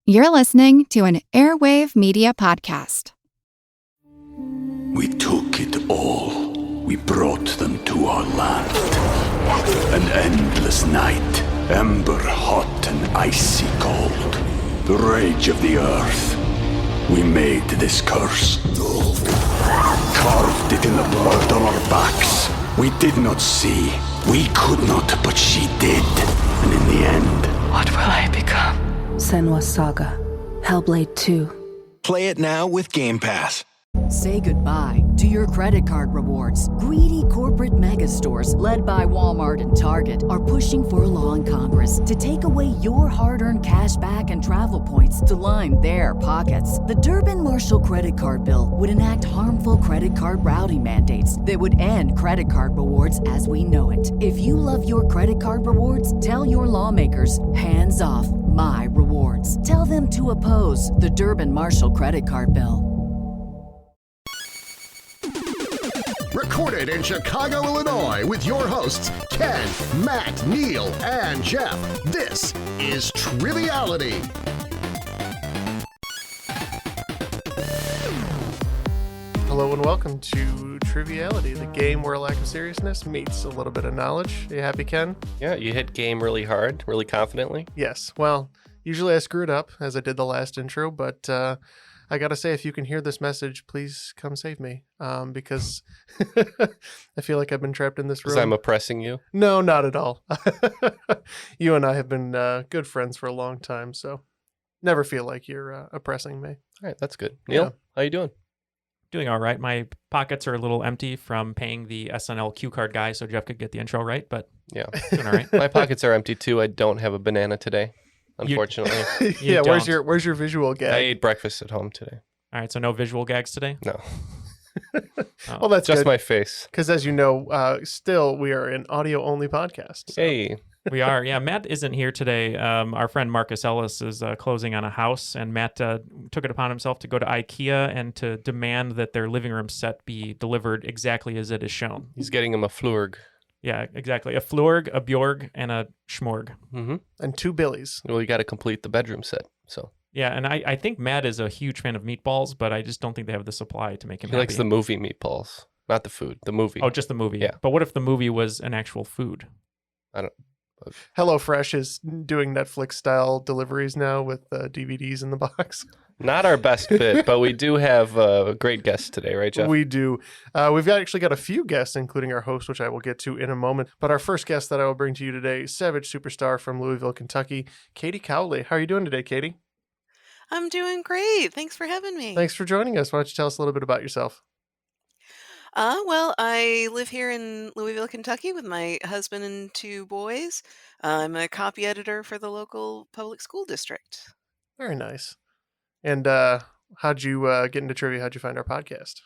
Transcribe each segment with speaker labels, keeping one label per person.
Speaker 1: You're listening to an Airwave Media Podcast.
Speaker 2: We took it all. We brought them to our land. An endless night, ember hot and icy cold. The rage of the earth. We made this curse. Carved it in the blood on our backs. We did not see. We could not, but she did. And in the end...
Speaker 3: What will I become?
Speaker 4: Senua's Saga. Hellblade 2.
Speaker 5: Play it now with Game Pass.
Speaker 6: Say goodbye to your credit card rewards. Greedy corporate mega stores, led by Walmart and Target, are pushing for a law in Congress to take away your hard-earned cash back and travel points to line their pockets. The Durbin-Marshall credit card bill would enact harmful credit card routing mandates that would end credit card rewards as we know it. If you love your credit card rewards, tell your lawmakers, hands off my rewards. Tell them to oppose the Durbin-Marshall credit card bill.
Speaker 7: Recorded in Chicago, Illinois, with your hosts, Ken, Matt, Neal, and Jeff. This is Triviality.
Speaker 8: Hello and welcome to Triviality, the game where a lack of seriousness meets a little bit of knowledge. Are you happy, Ken?
Speaker 9: Yeah, you hit game really hard, really confidently.
Speaker 8: Yes. Well, usually I screw it up, as I did the last intro, but I gotta say, if you can hear this message, please come save me, because I feel like I've been trapped in this room.
Speaker 9: Because I'm oppressing you?
Speaker 8: No, not at all. You and I have been good friends for a long time, so never feel like you're oppressing me.
Speaker 9: All right, that's good. Neal, how you doing?
Speaker 10: Doing all right. My pockets are a little empty from paying the SNL cue card guy so Jeff could get the intro right, but
Speaker 9: yeah,
Speaker 10: doing all right.
Speaker 9: My pockets are empty too. I don't have a banana today, unfortunately.
Speaker 8: Yeah, where's your visual gag?
Speaker 9: I ate breakfast at home today.
Speaker 10: All right, so no visual gags today?
Speaker 9: No.
Speaker 8: Well, that's
Speaker 9: just
Speaker 8: good,
Speaker 9: my face.
Speaker 8: because as you know, still we are an audio-only podcast. So.
Speaker 9: Hey.
Speaker 10: We are. Yeah, Matt isn't here today. Our friend Marcus Ellis is closing on a house, and Matt took it upon himself to go to IKEA and to demand that their living room set be delivered exactly as it is shown.
Speaker 9: He's getting him a flurg.
Speaker 10: Yeah, exactly. A flurg, a bjorg, and a schmorg.
Speaker 9: Mm-hmm.
Speaker 8: And 2 Billies.
Speaker 9: Well, you got to complete the bedroom set, so...
Speaker 10: Yeah, and I think Matt is a huge fan of meatballs, but I just don't think they have the supply to make him
Speaker 9: He
Speaker 10: happy.
Speaker 9: likes the movie meatballs, not the food, the movie.
Speaker 10: Oh, just the movie?
Speaker 9: Yeah.
Speaker 10: But what if the movie was an actual food?
Speaker 9: I don't...
Speaker 8: HelloFresh is doing Netflix-style deliveries now with DVDs in the box.
Speaker 9: Not our best fit, but we do have a great guest today, right, Jeff?
Speaker 8: We do. We've actually got a few guests, including our host, which I will get to in a moment. But our first guest that I will bring to you today, Savage Superstar from Louisville, Kentucky, Katie Cauley. How are you doing today, Katie?
Speaker 11: I'm doing great. Thanks for having me.
Speaker 8: Thanks for joining us. Why don't you tell us a little bit about yourself?
Speaker 11: Well, I live here in Louisville, Kentucky with my husband and 2 boys. I'm a copy editor for the local public school district.
Speaker 8: Very nice. And how'd you get into trivia? How'd you find our podcast?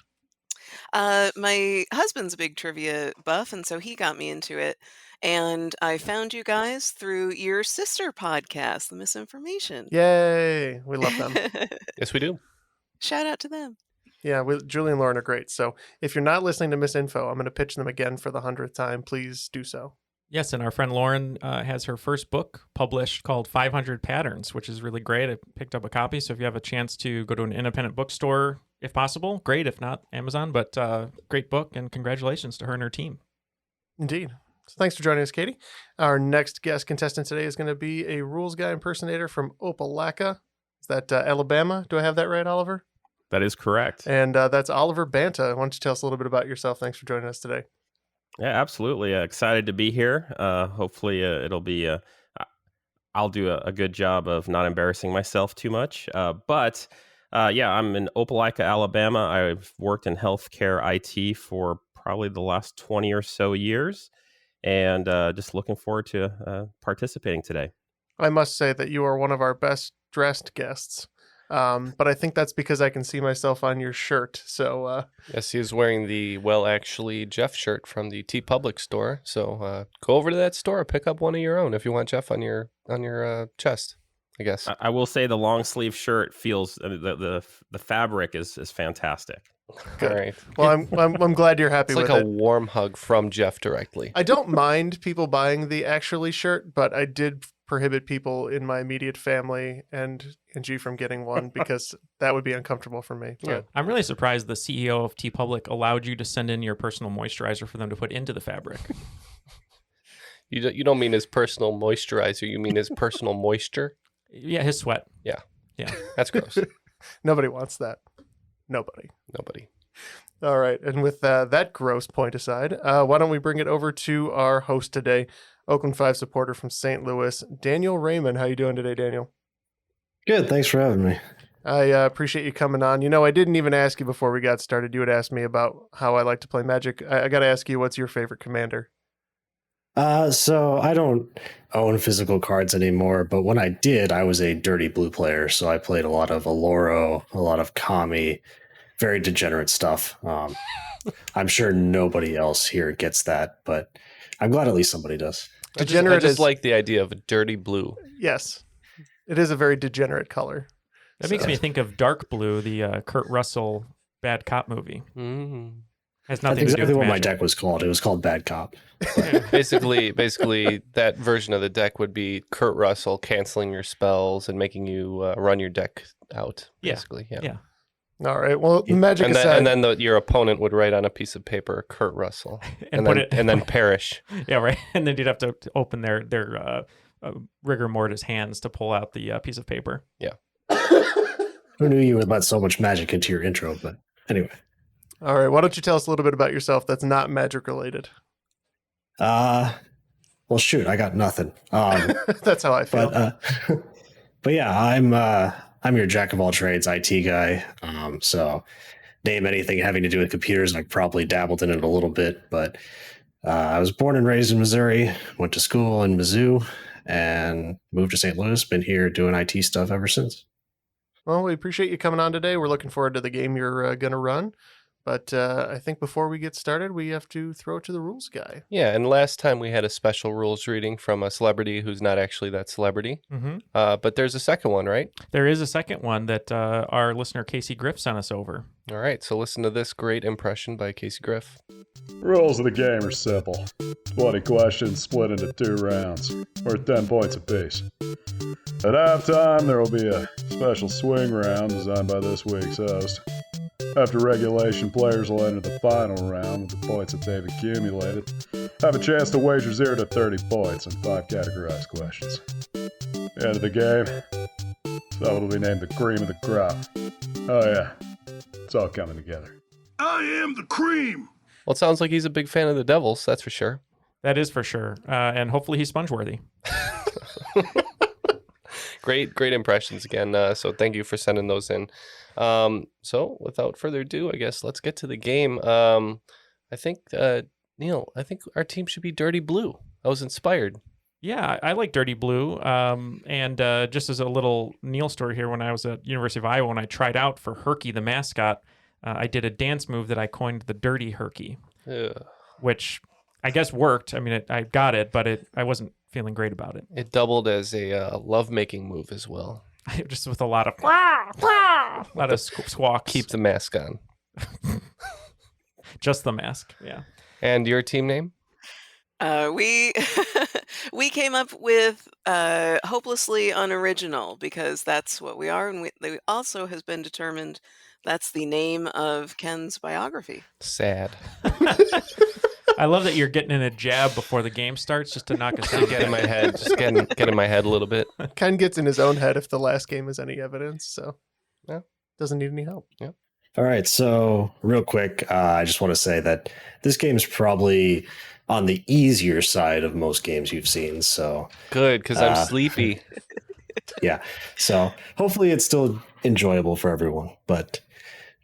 Speaker 11: My husband's a big trivia buff, and so he got me into it. And I found you guys through your sister podcast, The Misinformation.
Speaker 8: Yay! We love them.
Speaker 9: Yes, we do.
Speaker 11: Shout out to them.
Speaker 8: Yeah, Julie and Lauren are great. So if you're not listening to Misinfo, I'm going to pitch them again for the 100th time. Please do so.
Speaker 10: Yes, and our friend Lauren has her first book published called 500 Patterns, which is really great. I picked up a copy, so if you have a chance to go to an independent bookstore, if possible, great. If not, Amazon. But great book, and congratulations to her and her team.
Speaker 8: Indeed. So thanks for joining us, Katie. Our next guest contestant today is going to be a rules guy impersonator from Opelika. Is that Alabama? Do I have that right, Oliver?
Speaker 12: That is correct.
Speaker 8: And that's Oliver Banta. Why don't you tell us a little bit about yourself? Thanks for joining us today.
Speaker 12: Yeah, absolutely. Excited to be here. Hopefully it'll be, I'll do a good job of not embarrassing myself too much. But I'm in Opelika, Alabama. I've worked in healthcare IT for probably the last 20 or so years, and just looking forward to participating today.
Speaker 8: I must say that you are one of our best dressed guests. But I think that's because I can see myself on your shirt. So
Speaker 9: yes, he's wearing the actually Jeff shirt from the T Public store. So go over to that store, pick up one of your own if you want Jeff on your chest. I guess
Speaker 12: I will say the long sleeve shirt feels the fabric is fantastic.
Speaker 8: Good.
Speaker 9: All right.
Speaker 8: Well, I'm glad you're happy with it.
Speaker 9: It's like a warm hug from Jeff directly.
Speaker 8: I don't mind people buying the actually shirt, but I did prohibit people in my immediate family and Angie from getting one because that would be uncomfortable for me.
Speaker 9: Yeah.
Speaker 10: I'm really surprised the CEO of T Public allowed you to send in your personal moisturizer for them to put into the fabric.
Speaker 9: You don't mean his personal moisturizer. You mean his personal moisture?
Speaker 10: Yeah, his sweat.
Speaker 9: Yeah.
Speaker 10: Yeah.
Speaker 9: That's gross.
Speaker 8: Nobody wants that. Nobody.
Speaker 9: Nobody.
Speaker 8: All right. And with that gross point aside, why don't we bring it over to our host today, Oakland 5 supporter from St. Louis, Daniel Raymon. How you doing today, Daniel?
Speaker 3: Good. Thanks for having me.
Speaker 8: I appreciate you coming on. You know, I didn't even ask you before we got started. You had asked me about how I like to play Magic. I got to ask you, what's your favorite commander?
Speaker 3: So I don't own physical cards anymore, but when I did, I was a dirty blue player. So I played a lot of Aloro, a lot of Kami, very degenerate stuff. I'm sure nobody else here gets that, but I'm glad at least somebody does.
Speaker 9: Degenerate I just like the idea of a dirty blue.
Speaker 8: Yes. It is a very degenerate color.
Speaker 10: That makes me think of Dark Blue, the Kurt Russell bad cop movie.
Speaker 9: Mm-hmm.
Speaker 10: Has
Speaker 3: That's
Speaker 10: nothing
Speaker 3: exactly
Speaker 10: to do with
Speaker 3: what my
Speaker 10: magic.
Speaker 3: deck was called. It was called Bad Cop.
Speaker 9: Basically, that version of the deck would be Kurt Russell canceling your spells and making you run your deck out. Basically, yeah.
Speaker 8: All right. Well, the magic
Speaker 9: and
Speaker 8: aside,
Speaker 9: then your opponent would write on a piece of paper Kurt Russell and then perish.
Speaker 10: Yeah, right. And then you'd have to open their rigor mortis hands to pull out the piece of paper.
Speaker 9: Yeah.
Speaker 3: Who knew you would let so much magic into your intro? But anyway.
Speaker 8: All right. Why don't you tell us a little bit about yourself that's not magic related?
Speaker 3: Well, shoot, I got nothing.
Speaker 8: That's how I feel.
Speaker 3: But yeah, I'm your jack of all trades IT guy. So name anything having to do with computers, I've probably dabbled in it a little bit. But I was born and raised in Missouri, went to school in Mizzou, and moved to St. Louis. Been here doing IT stuff ever since.
Speaker 8: Well, we appreciate you coming on today. We're looking forward to the game you're going to run. But I think before we get started, we have to throw it to the rules guy.
Speaker 9: Yeah, and last time we had a special rules reading from a celebrity who's not actually that celebrity.
Speaker 10: Mm-hmm.
Speaker 9: But there's a second one, right?
Speaker 10: There is a second one that our listener Casey Griff sent us over.
Speaker 9: All right, so listen to this great impression by Casey Griff.
Speaker 13: Rules of the game are simple. 20 questions split into 2 rounds, worth 10 points apiece. At halftime, there will be a special swing round designed by this week's host. After regulation, players will enter the final round with the points that they've accumulated. Have a chance to wager 0 to 30 points on 5 categorized questions. The end of the game, someone will be named the cream of the crop. Oh yeah, it's all coming together.
Speaker 2: I am the cream.
Speaker 9: Well, it sounds like he's a big fan of the Devils, that's for sure.
Speaker 10: That is for sure. And hopefully he's sponge-worthy.
Speaker 9: Great impressions again. So thank you for sending those in. So without further ado, I guess let's get to the game. I think, Neal, I think our team should be Dirty Blue. I was inspired.
Speaker 10: Yeah, I like Dirty Blue. And just as a little Neal story here, when I was at University of Iowa, when I tried out for Herky the mascot, I did a dance move that I coined the Dirty Herky, which I guess worked. I mean, I got it, but I wasn't feeling great about it.
Speaker 9: It doubled as a love-making move as well.
Speaker 10: Just with a lot of squawks.
Speaker 9: Keep the mask on.
Speaker 10: Just the mask, yeah.
Speaker 9: And your team name?
Speaker 11: We we came up with hopelessly unoriginal because that's what we are, and they also has been determined that's the name of Ken's biography.
Speaker 9: Sad.
Speaker 10: I love that you're getting in a jab before the game starts just to knock us out.
Speaker 9: Get in my head, just get in my head a little bit.
Speaker 8: Ken gets in his own head if the last game is any evidence, so
Speaker 9: yeah,
Speaker 8: doesn't need any help.
Speaker 9: Yeah.
Speaker 3: All right, so real quick, I just want to say that this game is probably on the easier side of most games you've seen. So
Speaker 9: good, because I'm sleepy.
Speaker 3: Yeah, so hopefully it's still enjoyable for everyone. But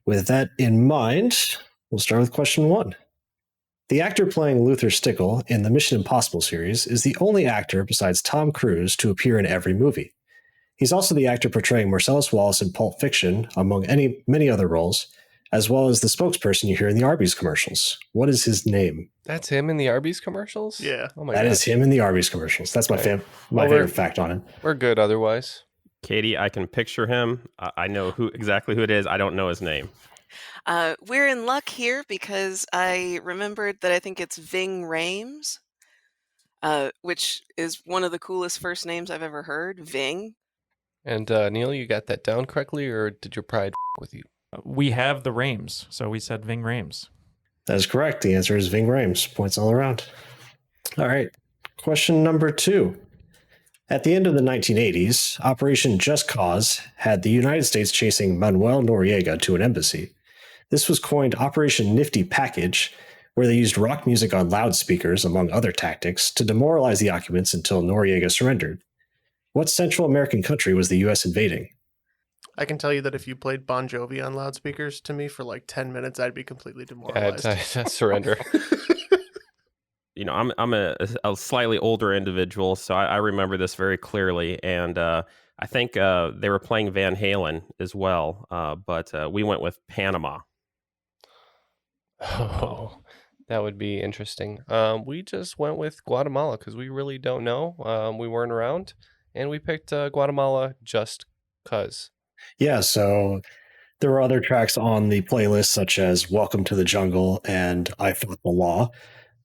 Speaker 3: with that in mind, we'll start with question 1. The actor playing Luther Stickle in the Mission Impossible series is the only actor besides Tom Cruise to appear in every movie. He's also the actor portraying Marcellus Wallace in Pulp Fiction, among many other roles, as well as the spokesperson you hear in the Arby's commercials. What is his name?
Speaker 9: That's him in the Arby's commercials?
Speaker 8: Yeah.
Speaker 9: Oh my
Speaker 3: God. That is him in the Arby's commercials. That's my favorite fact on him.
Speaker 9: We're good otherwise.
Speaker 12: Katie, I can picture him. I know exactly who it is. I don't know his name.
Speaker 11: We're in luck here because I remembered that I think it's Ving Rhames. which is one of the coolest first names I've ever heard. Ving.
Speaker 9: And Neil, you got that down correctly, or did your pride with you?
Speaker 10: We have the Rames, so we said Ving Rames.
Speaker 3: That is correct. The answer is Ving Rhames. Points all around. All right. Question number 2. At the end of the 1980s, Operation Just Cause had the United States chasing Manuel Noriega to an embassy. This was coined Operation Nifty Package, where they used rock music on loudspeakers, among other tactics, to demoralize the occupants until Noriega surrendered. What Central American country was the U.S. invading?
Speaker 8: I can tell you that if you played Bon Jovi on loudspeakers to me for like 10 minutes, I'd be completely demoralized.
Speaker 9: I'd surrender.
Speaker 12: You know, I'm a slightly older individual, so I remember this very clearly. And I think they were playing Van Halen as well, but we went with Panama.
Speaker 9: Oh, that would be interesting. We just went with Guatemala because we really don't know. We weren't around, and we picked Guatemala just because.
Speaker 3: Yeah, so there were other tracks on the playlist, such as Welcome to the Jungle and I Fought the Law,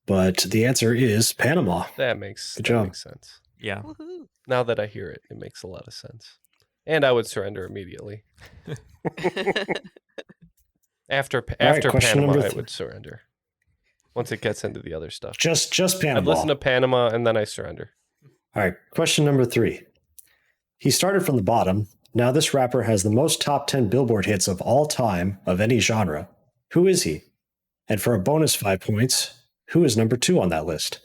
Speaker 3: but the answer is Panama.
Speaker 9: That makes sense.
Speaker 10: Yeah.
Speaker 11: Woohoo.
Speaker 9: Now that I hear it, it makes a lot of sense. And I would surrender immediately. After Panama, I would surrender. Once it gets into the other stuff.
Speaker 3: Just Panama.
Speaker 9: I'd listen to Panama and then I surrender.
Speaker 3: All right, question number 3. He started from the bottom. Now this rapper has the most top 10 Billboard hits of all time of any genre. Who is he? And for a bonus 5 points, who is number 2 on that list?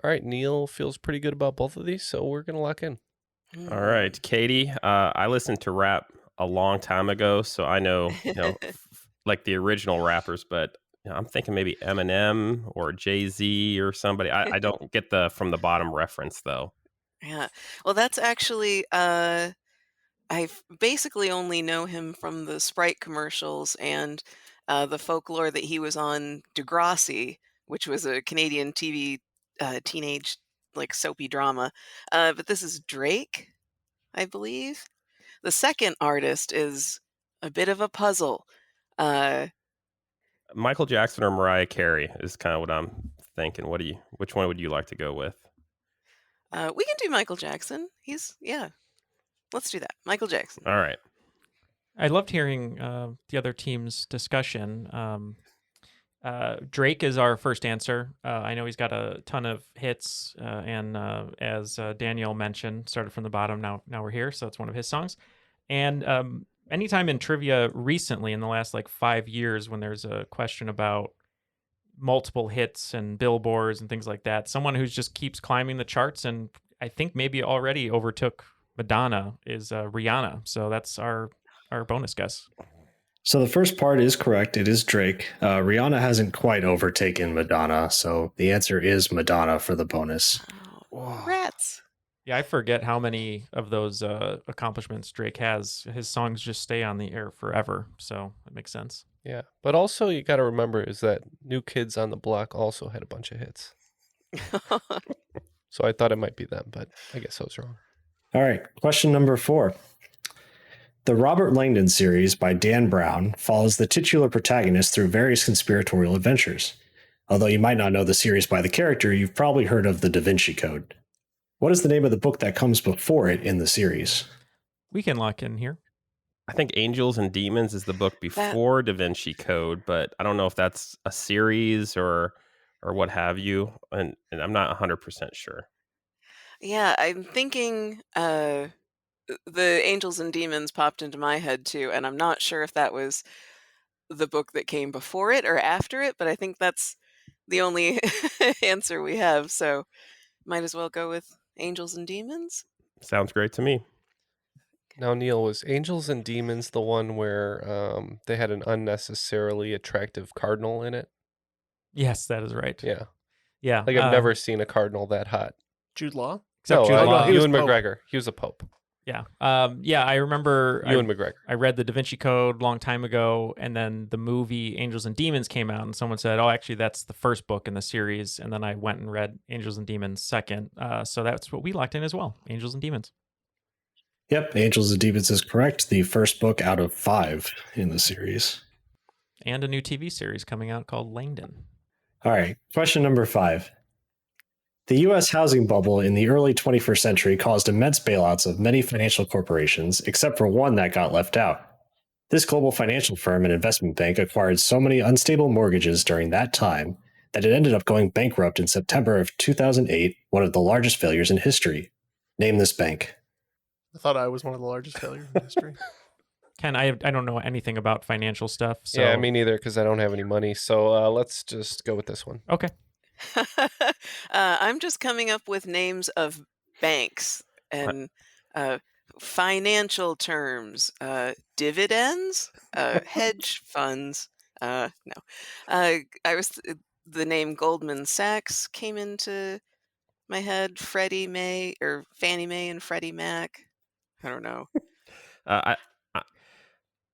Speaker 9: All right, Neil feels pretty good about both of these, so we're going to lock in.
Speaker 12: All right, Katie, I listened to rap a long time ago, so I know, like the original rappers, but I'm thinking maybe Eminem or Jay-Z or somebody. I don't get the from the bottom reference, though.
Speaker 11: Yeah. Well, that's actually, I basically only know him from the Sprite commercials and the folklore that he was on Degrassi, which was a Canadian TV teenage like soapy drama. But this is Drake, I believe. The second artist is a bit of a puzzle.
Speaker 12: Michael Jackson or Mariah Carey is kind of what I'm thinking. Which one would you like to go with?
Speaker 11: We can do Michael Jackson. Let's do that. Michael Jackson.
Speaker 12: All right.
Speaker 10: I loved hearing the other team's discussion. Drake is our first answer. I know he's got a ton of hits, and as Daniel mentioned, started from the bottom. Now we're here, so it's one of his songs. And anytime in trivia recently, in the last 5 years, when there's a question about multiple hits and billboards and things like that, someone who just keeps climbing the charts and I think maybe already overtook Madonna is Rihanna. So that's our bonus guess.
Speaker 3: So the first part is correct. It is Drake. Rihanna hasn't quite overtaken Madonna, so the answer is Madonna for the bonus.
Speaker 11: Oh, rats.
Speaker 10: Yeah, I forget how many of those accomplishments Drake has. His songs just stay on the air forever, so it makes sense.
Speaker 9: Yeah, but also you got to remember is that New Kids on the Block also had a bunch of hits. So I thought it might be them, but I guess I was wrong.
Speaker 3: All right, question number 4. The Robert Langdon series by Dan Brown follows the titular protagonist through various conspiratorial adventures. Although you might not know the series by the character, you've probably heard of the Da Vinci Code. What is the name of the book that comes before it in the series?
Speaker 10: We can lock in here.
Speaker 12: I think Angels and Demons is the book before Da Vinci Code, but I don't know if that's a series or what have you, and I'm not 100% sure.
Speaker 11: Yeah, I'm thinking the Angels and Demons popped into my head too, and I'm not sure if that was the book that came before it or after it, but I think that's the only answer we have, so might as well go with Angels and Demons.
Speaker 12: Sounds great to me.
Speaker 9: Now, Neil, was Angels and Demons the one where they had an unnecessarily attractive cardinal in it?
Speaker 10: Yes, that is right.
Speaker 9: Yeah.
Speaker 10: Yeah.
Speaker 9: Like I've never seen a cardinal that hot.
Speaker 8: Jude Law?
Speaker 10: Except Jude Law.
Speaker 9: Ewan McGregor. He was a pope.
Speaker 10: Yeah. I remember
Speaker 9: Ewan McGregor.
Speaker 10: I read the Da Vinci Code a long time ago, and then the movie Angels and Demons came out, and someone said, oh, actually, that's the first book in the series. And then I went and read Angels and Demons second. So that's what we locked in as well, Angels and Demons.
Speaker 3: Yep, Angels and Demons is correct. The first book out of 5 in the series.
Speaker 10: And a new TV series coming out called Langdon.
Speaker 3: All right, question number 5. The U.S. housing bubble in the early 21st century caused immense bailouts of many financial corporations, except for one that got left out. This global financial firm and investment bank acquired so many unstable mortgages during that time that it ended up going bankrupt in September of 2008, one of the largest failures in history. Name this bank.
Speaker 8: I thought I was one of the largest failures in history.
Speaker 10: Ken, I don't know anything about financial stuff. So.
Speaker 9: Yeah, me neither, because I don't have any money. So let's just go with this one.
Speaker 10: Okay.
Speaker 11: I'm just coming up with names of banks and financial terms, dividends, hedge funds. No, the name Goldman Sachs came into my head. Fannie Mae and Freddie Mac. I don't know.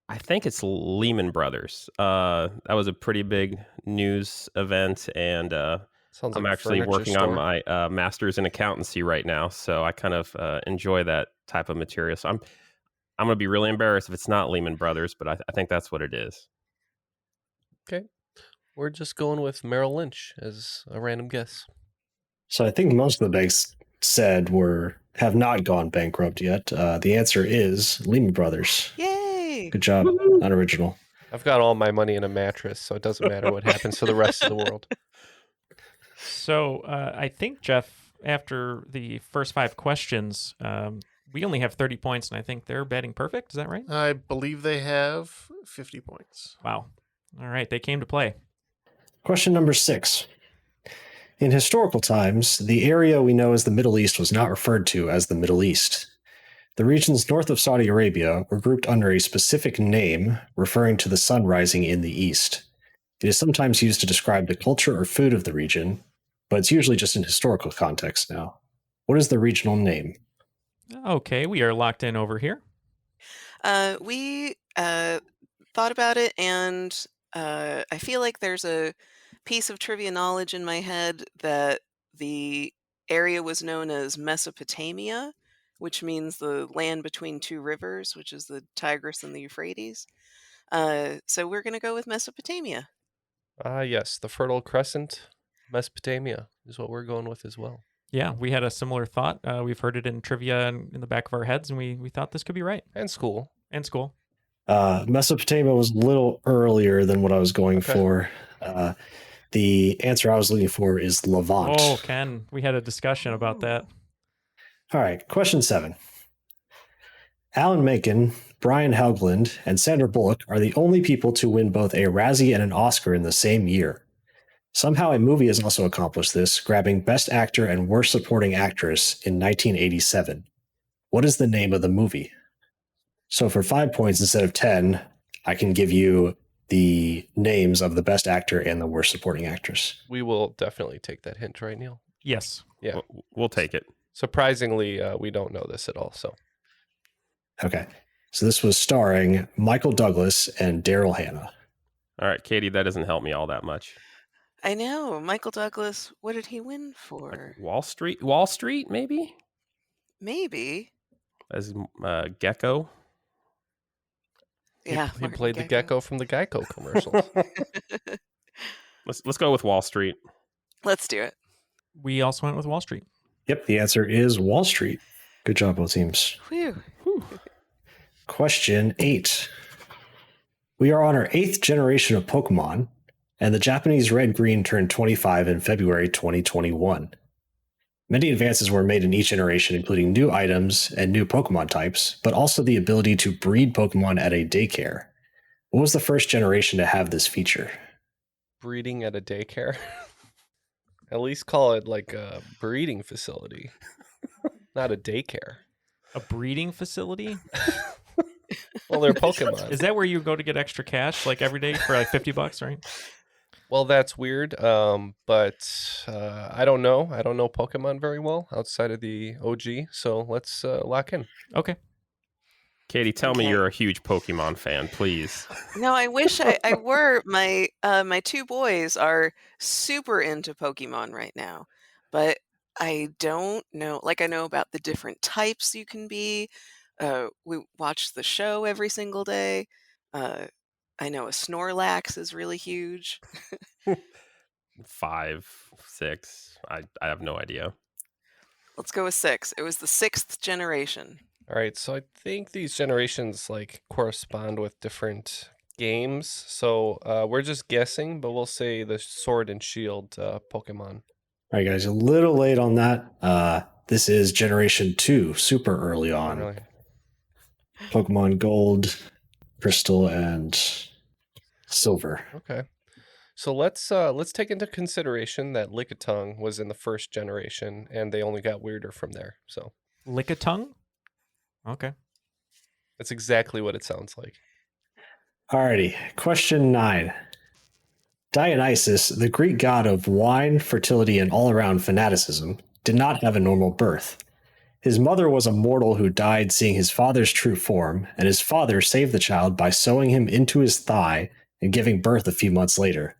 Speaker 12: I think it's Lehman Brothers. That was a pretty big news event, and I'm actually working on my master's in accountancy right now, so I kind of enjoy that type of material. So I'm going to be really embarrassed if it's not Lehman Brothers, but I think that's what it is.
Speaker 9: Okay. We're just going with Merrill Lynch as a random guess.
Speaker 3: So I think most of the banks said have not gone bankrupt yet. The answer is Lehman Brothers.
Speaker 11: Yay!
Speaker 3: Good job. Unoriginal.
Speaker 9: I've got all my money in a mattress, so it doesn't matter what happens to the rest of the world.
Speaker 10: So I think, Jeff, after the first 5 questions, we only have 30 points, and I think they're batting perfect. Is that right?
Speaker 8: I believe they have 50 points.
Speaker 10: Wow. All right. They came to play.
Speaker 3: Question number 6. In historical times, the area we know as the Middle East was not referred to as the Middle East. The regions north of Saudi Arabia were grouped under a specific name referring to the sun rising in the east. It is sometimes used to describe the culture or food of the region, but it's usually just in historical context now. What is the regional name?
Speaker 10: Okay, we are locked in over here.
Speaker 11: We thought about it, and I feel like there's a piece of trivia knowledge in my head that the area was known as Mesopotamia, which means the land between 2 rivers, which is the Tigris and the Euphrates. So we're going to go with Mesopotamia.
Speaker 9: Yes, the Fertile Crescent, Mesopotamia is what we're going with as well.
Speaker 10: Yeah, we had a similar thought. We've heard it in trivia in the back of our heads, and we thought this could be right.
Speaker 9: And school.
Speaker 3: Mesopotamia was a little earlier than what I was going for. The answer I was looking for is Levant.
Speaker 10: Oh, Ken, we had a discussion about that.
Speaker 3: All right, question 7. Alan Menken, Brian Helgeland, and Sandra Bullock are the only people to win both a Razzie and an Oscar in the same year. Somehow a movie has also accomplished this, grabbing Best Actor and Worst Supporting Actress in 1987. What is the name of the movie? So for 5 points instead of 10, I can give you the names of the Best Actor and the Worst Supporting Actress.
Speaker 9: We will definitely take that hint, right, Neil?
Speaker 10: Yes.
Speaker 9: Yeah.
Speaker 12: We'll take it.
Speaker 9: Surprisingly, we don't know this at all, so.
Speaker 3: Okay. So this was starring Michael Douglas and Daryl Hannah.
Speaker 12: All right, Katie, that doesn't help me all that much.
Speaker 11: I know. Michael Douglas, what did he win for?
Speaker 12: Wall Street, maybe?
Speaker 11: Maybe.
Speaker 12: As Gecko?
Speaker 11: Yeah.
Speaker 9: He played the gecko from the Geico commercials.
Speaker 12: Let's go with Wall Street.
Speaker 11: Let's do it.
Speaker 10: We also went with Wall Street.
Speaker 3: Yep, the answer is Wall Street. Good job, both teams.
Speaker 11: Whew.
Speaker 3: Question 8. We are on our 8th generation of Pokemon, and the Japanese Red Green turned 25 in February 2021. Many advances were made in each generation, including new items and new Pokemon types, but also the ability to breed Pokemon at a daycare. What was the first generation to have this feature?
Speaker 9: Breeding at a daycare? At least call it like a breeding facility, not a daycare.
Speaker 10: A breeding facility?
Speaker 9: Well, they're Pokemon.
Speaker 10: Is that where you go to get extra cash like every day for like $50, right?
Speaker 9: Well, that's weird. But I don't know. I don't know Pokemon very well outside of the OG. So let's lock in.
Speaker 10: Okay.
Speaker 12: Katie, tell me you're a huge Pokemon fan, please.
Speaker 11: No, I wish I were. My 2 boys are super into Pokemon right now, but I don't know. Like, I know about the different types you can be. We watch the show every single day. I know a Snorlax is really huge.
Speaker 12: 5, 6. I have no idea.
Speaker 11: Let's go with 6. It was the 6th generation.
Speaker 9: All right, so I think these generations like correspond with different games. So we're just guessing, but we'll say the Sword and Shield Pokemon.
Speaker 3: All right, guys, a little late on that. This is Generation 2, super early on.
Speaker 9: Really?
Speaker 3: Pokemon Gold, Crystal, and Silver.
Speaker 9: Okay. So let's take into consideration that Lickitung was in the first generation, and they only got weirder from there. So
Speaker 10: Lickitung? Okay.
Speaker 9: that's exactly what it sounds like.
Speaker 3: Alrighty, question 9. Dionysus, the Greek god of wine, fertility, and all-around fanaticism, did not have a normal birth. His mother was a mortal who died seeing his father's true form, and his father saved the child by sewing him into his thigh and giving birth a few months later.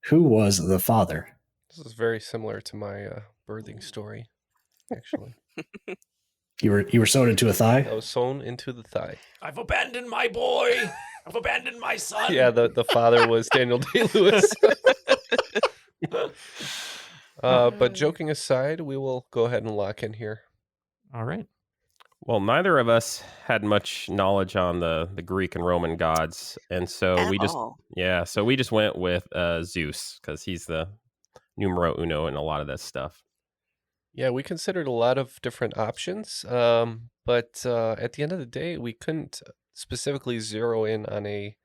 Speaker 3: Who was the father?
Speaker 9: This is very similar to my birthing story, actually.
Speaker 3: You were sewn into a thigh?
Speaker 9: I was sewn into the thigh.
Speaker 10: I've abandoned my boy. I've abandoned my son.
Speaker 9: Yeah, the father was Daniel Day-Lewis. But joking aside, we will go ahead and lock in here.
Speaker 10: All right.
Speaker 12: Well, neither of us had much knowledge on the Greek and Roman gods, and so we just went with Zeus because he's the numero uno in a lot of that stuff.
Speaker 9: Yeah, we considered a lot of different options, but at the end of the day, we couldn't specifically zero in on a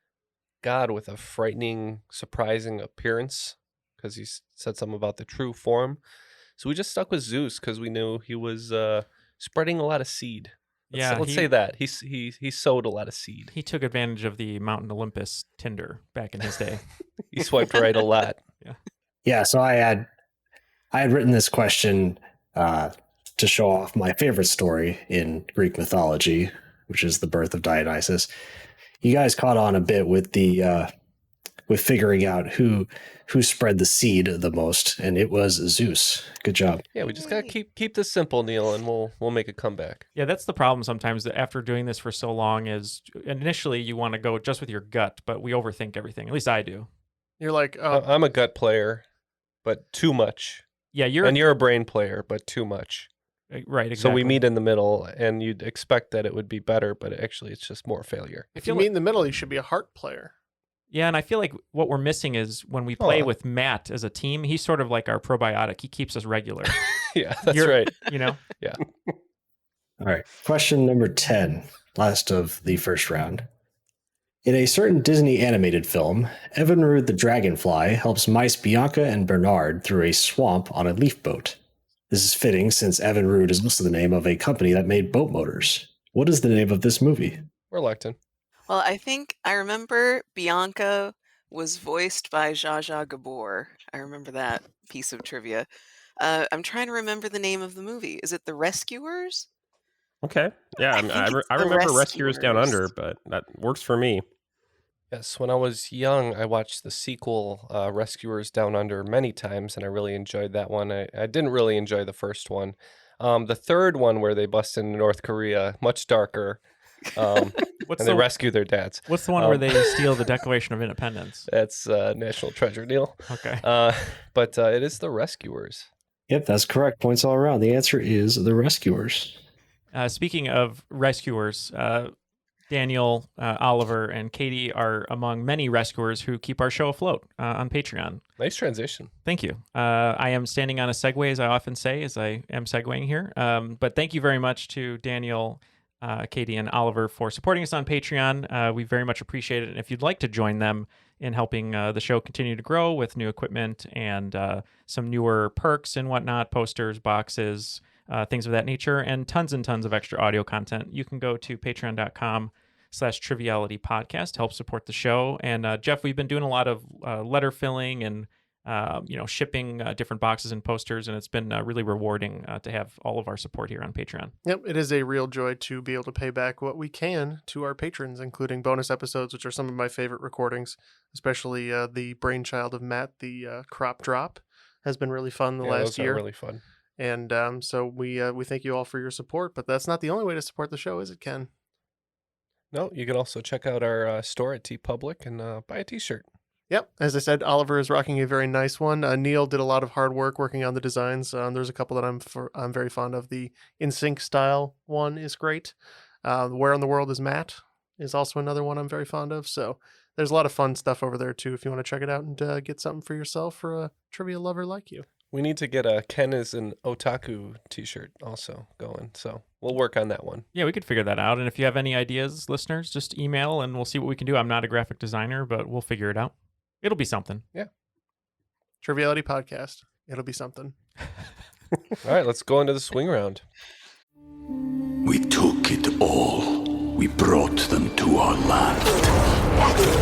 Speaker 9: god with a frightening, surprising appearance because he said something about the true form. So we just stuck with Zeus because we knew he was spreading a lot of seed. Let's say that he sowed a lot of seed.
Speaker 10: He took advantage of the Mountain Olympus Tinder back in his day.
Speaker 9: He swiped right a lot.
Speaker 3: Yeah, so I had written this question to show off my favorite story in Greek mythology, which is the birth of Dionysus. You guys caught on a bit with the with figuring out who spread the seed the most, and it was Zeus. Good job.
Speaker 9: Yeah, we just gotta keep this simple, Neil, and we'll make a comeback.
Speaker 10: Yeah, that's the problem sometimes that after doing this for so long is initially you want to go just with your gut, but we overthink everything. At least I do.
Speaker 8: You're like,
Speaker 9: I'm a gut player, but too much.
Speaker 10: Yeah,
Speaker 9: you're a brain player, but too much.
Speaker 10: Right, exactly.
Speaker 9: So we meet in the middle, and you'd expect that it would be better, but actually it's just more failure.
Speaker 8: If you meet in the middle, you should be a heart player.
Speaker 10: Yeah, and I feel like what we're missing is when we play with Matt as a team, he's sort of like our probiotic. He keeps us regular.
Speaker 9: Yeah, that's right.
Speaker 10: You know?
Speaker 9: Yeah.
Speaker 3: All right. Question number 10, last of the first round. In a certain Disney animated film, Evinrude the Dragonfly helps mice Bianca and Bernard through a swamp on a leaf boat. This is fitting since Evinrude is also the name of a company that made boat motors. What is the name of this movie?
Speaker 9: We're locked in.
Speaker 11: Well, I think I remember Bianca was voiced by Zsa Zsa Gabor. I remember that piece of trivia. I'm trying to remember the name of the movie. Is it The Rescuers?
Speaker 12: Okay. Yeah, I remember Rescuers Down Under, but that works for me.
Speaker 9: Yes, when I was young, I watched the sequel, Rescuers Down Under, many times, and I really enjoyed that one. I didn't really enjoy the first one. The third one, where they bust into North Korea, much darker, and they rescue their dads.
Speaker 10: What's the one where they steal the Declaration of Independence?
Speaker 9: That's National Treasure, Neil.
Speaker 10: Okay.
Speaker 9: But it is The Rescuers.
Speaker 3: Yep, that's correct. Points all around. The answer is The Rescuers.
Speaker 10: Speaking of rescuers, Daniel, Oliver, and Katie are among many rescuers who keep our show afloat on Patreon.
Speaker 9: Nice transition.
Speaker 10: Thank you. I am standing on a segue, as I often say, as I am segueing here. But thank you very much to Daniel, Katie, and Oliver for supporting us on Patreon. We very much appreciate it. And if you'd like to join them in helping the show continue to grow with new equipment and some newer perks and whatnot, posters, boxes, things of that nature, and tons of extra audio content, you can go to patreon.com/Triviality podcast to help support the show. And Jeff, we've been doing a lot of letter filling and shipping different boxes and posters, and it's been really rewarding to have all of our support here on Patreon.
Speaker 8: Yep, it is a real joy to be able to pay back what we can to our patrons, including bonus episodes, which are some of my favorite recordings, especially the brainchild of Matt, the crop drop, has been really fun the last year.
Speaker 9: Those are really fun.
Speaker 8: And so we thank you all for your support, but that's not the only way to support the show, is it, Ken?
Speaker 9: No, you can also check out our store at TeePublic and buy a t-shirt.
Speaker 8: Yep. As I said, Oliver is rocking a very nice one. Neal did a lot of hard work working on the designs. There's a couple that I'm very fond of. The In Sync style one is great. Where in the World is Matt is also another one I'm very fond of. So there's a lot of fun stuff over there too if you want to check it out and get something for yourself or a trivia lover like you.
Speaker 9: We need to get a Ken is an otaku t-shirt also going. So we'll work on that one.
Speaker 10: Yeah, we could figure that out. And if you have any ideas, listeners, just email and we'll see what we can do. I'm not a graphic designer, but we'll figure it out. It'll be something.
Speaker 8: Yeah. Triviality podcast. It'll be something.
Speaker 9: All right, let's go into the swing round.
Speaker 2: We took it all. We brought them to our land.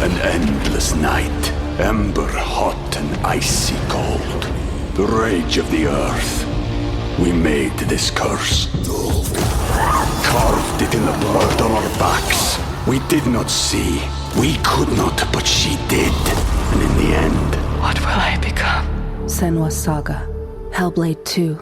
Speaker 2: An endless night, ember hot and icy cold. The rage of the earth. We made this curse. Carved it in the blood on our backs. We did not see. We could not, but she did. And in the end,
Speaker 4: What will I become? Senua's Saga. Hellblade 2.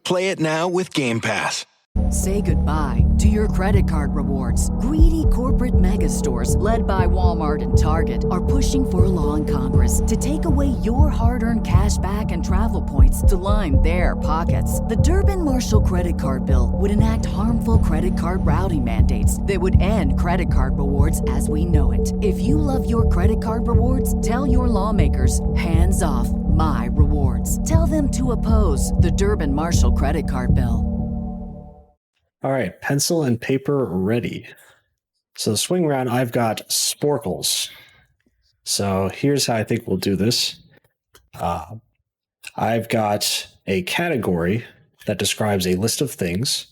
Speaker 5: Play it now with Game Pass.
Speaker 6: Say goodbye to your credit card rewards. Greedy corporate mega stores, led by Walmart and Target, are pushing for a law in Congress to take away your hard-earned cash back and travel points to line their pockets. The Durbin-Marshall credit card bill would enact harmful credit card routing mandates that would end credit card rewards as we know it. If you love your credit card rewards, tell your lawmakers, hands off my rewards. Tell them to oppose the Durbin-Marshall credit card bill.
Speaker 3: All right, pencil and paper ready. So the swing round, I've got sporkles. So here's how I think we'll do this. I've got a category that describes a list of things,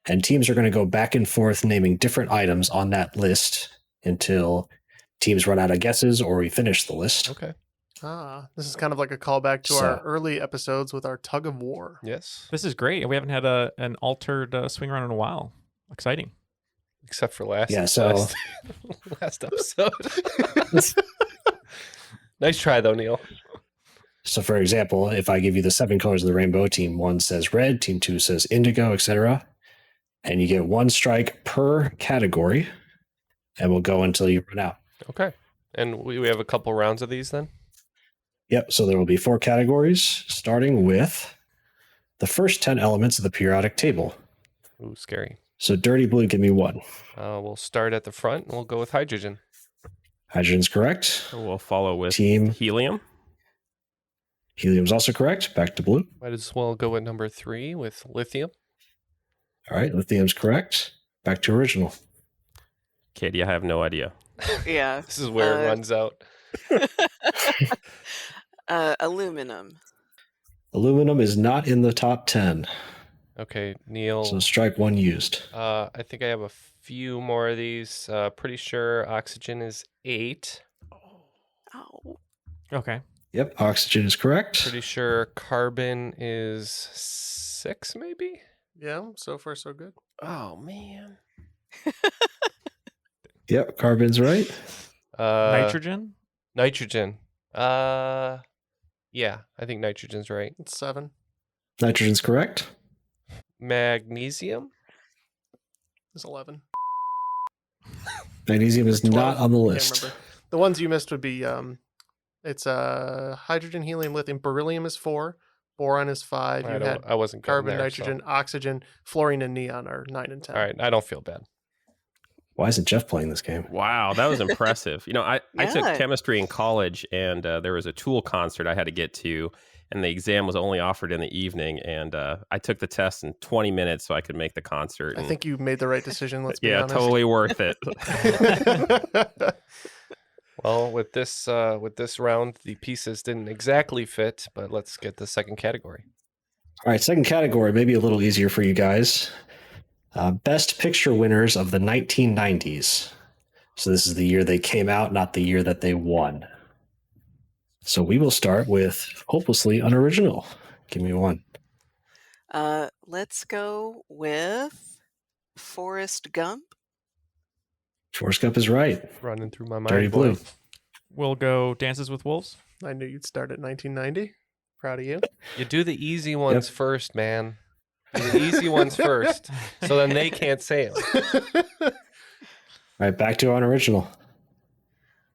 Speaker 3: and teams are going to go back and forth naming different items on that list until teams run out of guesses or we finish the list.
Speaker 9: Okay.
Speaker 8: This is kind of like a callback to our early episodes with our tug of war.
Speaker 9: Yes.
Speaker 10: This is great. We haven't had an altered swing round in a while. Exciting.
Speaker 9: Except for last
Speaker 3: so
Speaker 9: last episode. Nice try, though, Neal.
Speaker 3: So, for example, if I give you the 7 colors of the rainbow, team 1 says red, team 2 says indigo, etc., and you get 1 strike per category, and we'll go until you run out.
Speaker 9: Okay. And we have a couple rounds of these then?
Speaker 3: Yep. So there will be 4 categories, starting with the first 10 elements of the periodic table.
Speaker 9: Ooh, scary.
Speaker 3: So Dirty Blue, give me 1.
Speaker 9: We'll start at the front, and we'll go with hydrogen.
Speaker 3: Hydrogen's correct.
Speaker 12: We'll follow with
Speaker 3: team
Speaker 12: helium.
Speaker 3: Helium's also correct. Back to blue.
Speaker 9: Might as well go at number 3 with lithium.
Speaker 3: All right. Lithium's correct. Back to original.
Speaker 12: Katie, I have no idea.
Speaker 11: Yeah.
Speaker 9: This is where it runs out.
Speaker 11: Aluminum.
Speaker 3: Aluminum is not in the top 10.
Speaker 9: Okay, Neal.
Speaker 3: So strike 1 used.
Speaker 9: I think I have a few more of these. Pretty sure oxygen is 8.
Speaker 11: Oh.
Speaker 10: Okay.
Speaker 3: Yep, oxygen is correct.
Speaker 9: Pretty sure carbon is 6, maybe?
Speaker 8: Yeah, so far so good.
Speaker 9: Oh, man.
Speaker 3: Yep, carbon's right.
Speaker 10: Nitrogen?
Speaker 9: Nitrogen. Yeah, I think nitrogen's right.
Speaker 8: It's 7.
Speaker 3: Nitrogen's correct.
Speaker 9: Magnesium?
Speaker 8: It's 11.
Speaker 3: Magnesium is
Speaker 8: 12.
Speaker 3: not on the
Speaker 8: Can't
Speaker 3: list.
Speaker 8: remember. The ones you missed would be it's hydrogen, helium, lithium. Beryllium is 4. Boron is 5.
Speaker 9: I wasn't
Speaker 8: carbon,
Speaker 9: there,
Speaker 8: nitrogen,
Speaker 9: so.
Speaker 8: oxygen, fluorine, and neon are 9 and 10.
Speaker 9: All right, I don't feel bad.
Speaker 3: Why isn't Jeff playing this game?
Speaker 12: Wow, that was impressive. I took
Speaker 11: Yeah.
Speaker 12: chemistry in college, and there was a Tool concert I had to get to, and the exam was only offered in the evening, and I took the test in 20 minutes so I could make the concert.
Speaker 8: I think you made the right decision. Let's be honest.
Speaker 12: Totally worth it.
Speaker 9: Well, with this round, the pieces didn't exactly fit, but let's get the second category.
Speaker 3: All right, second category, maybe a little easier for you guys. Best picture winners of the 1990s. So this is the year they came out, not the year that they won. So we will start with Hopelessly Unoriginal. Give me 1.
Speaker 11: Let's go with Forrest Gump.
Speaker 3: Forrest Gump is right.
Speaker 9: Running through my mind.
Speaker 3: Dirty Blue.
Speaker 10: We'll go Dances with Wolves.
Speaker 8: I knew you'd start at 1990. Proud of you.
Speaker 9: You do the easy ones first, man. Do the easy ones first, so then they can't say them.
Speaker 3: All right, back to unoriginal.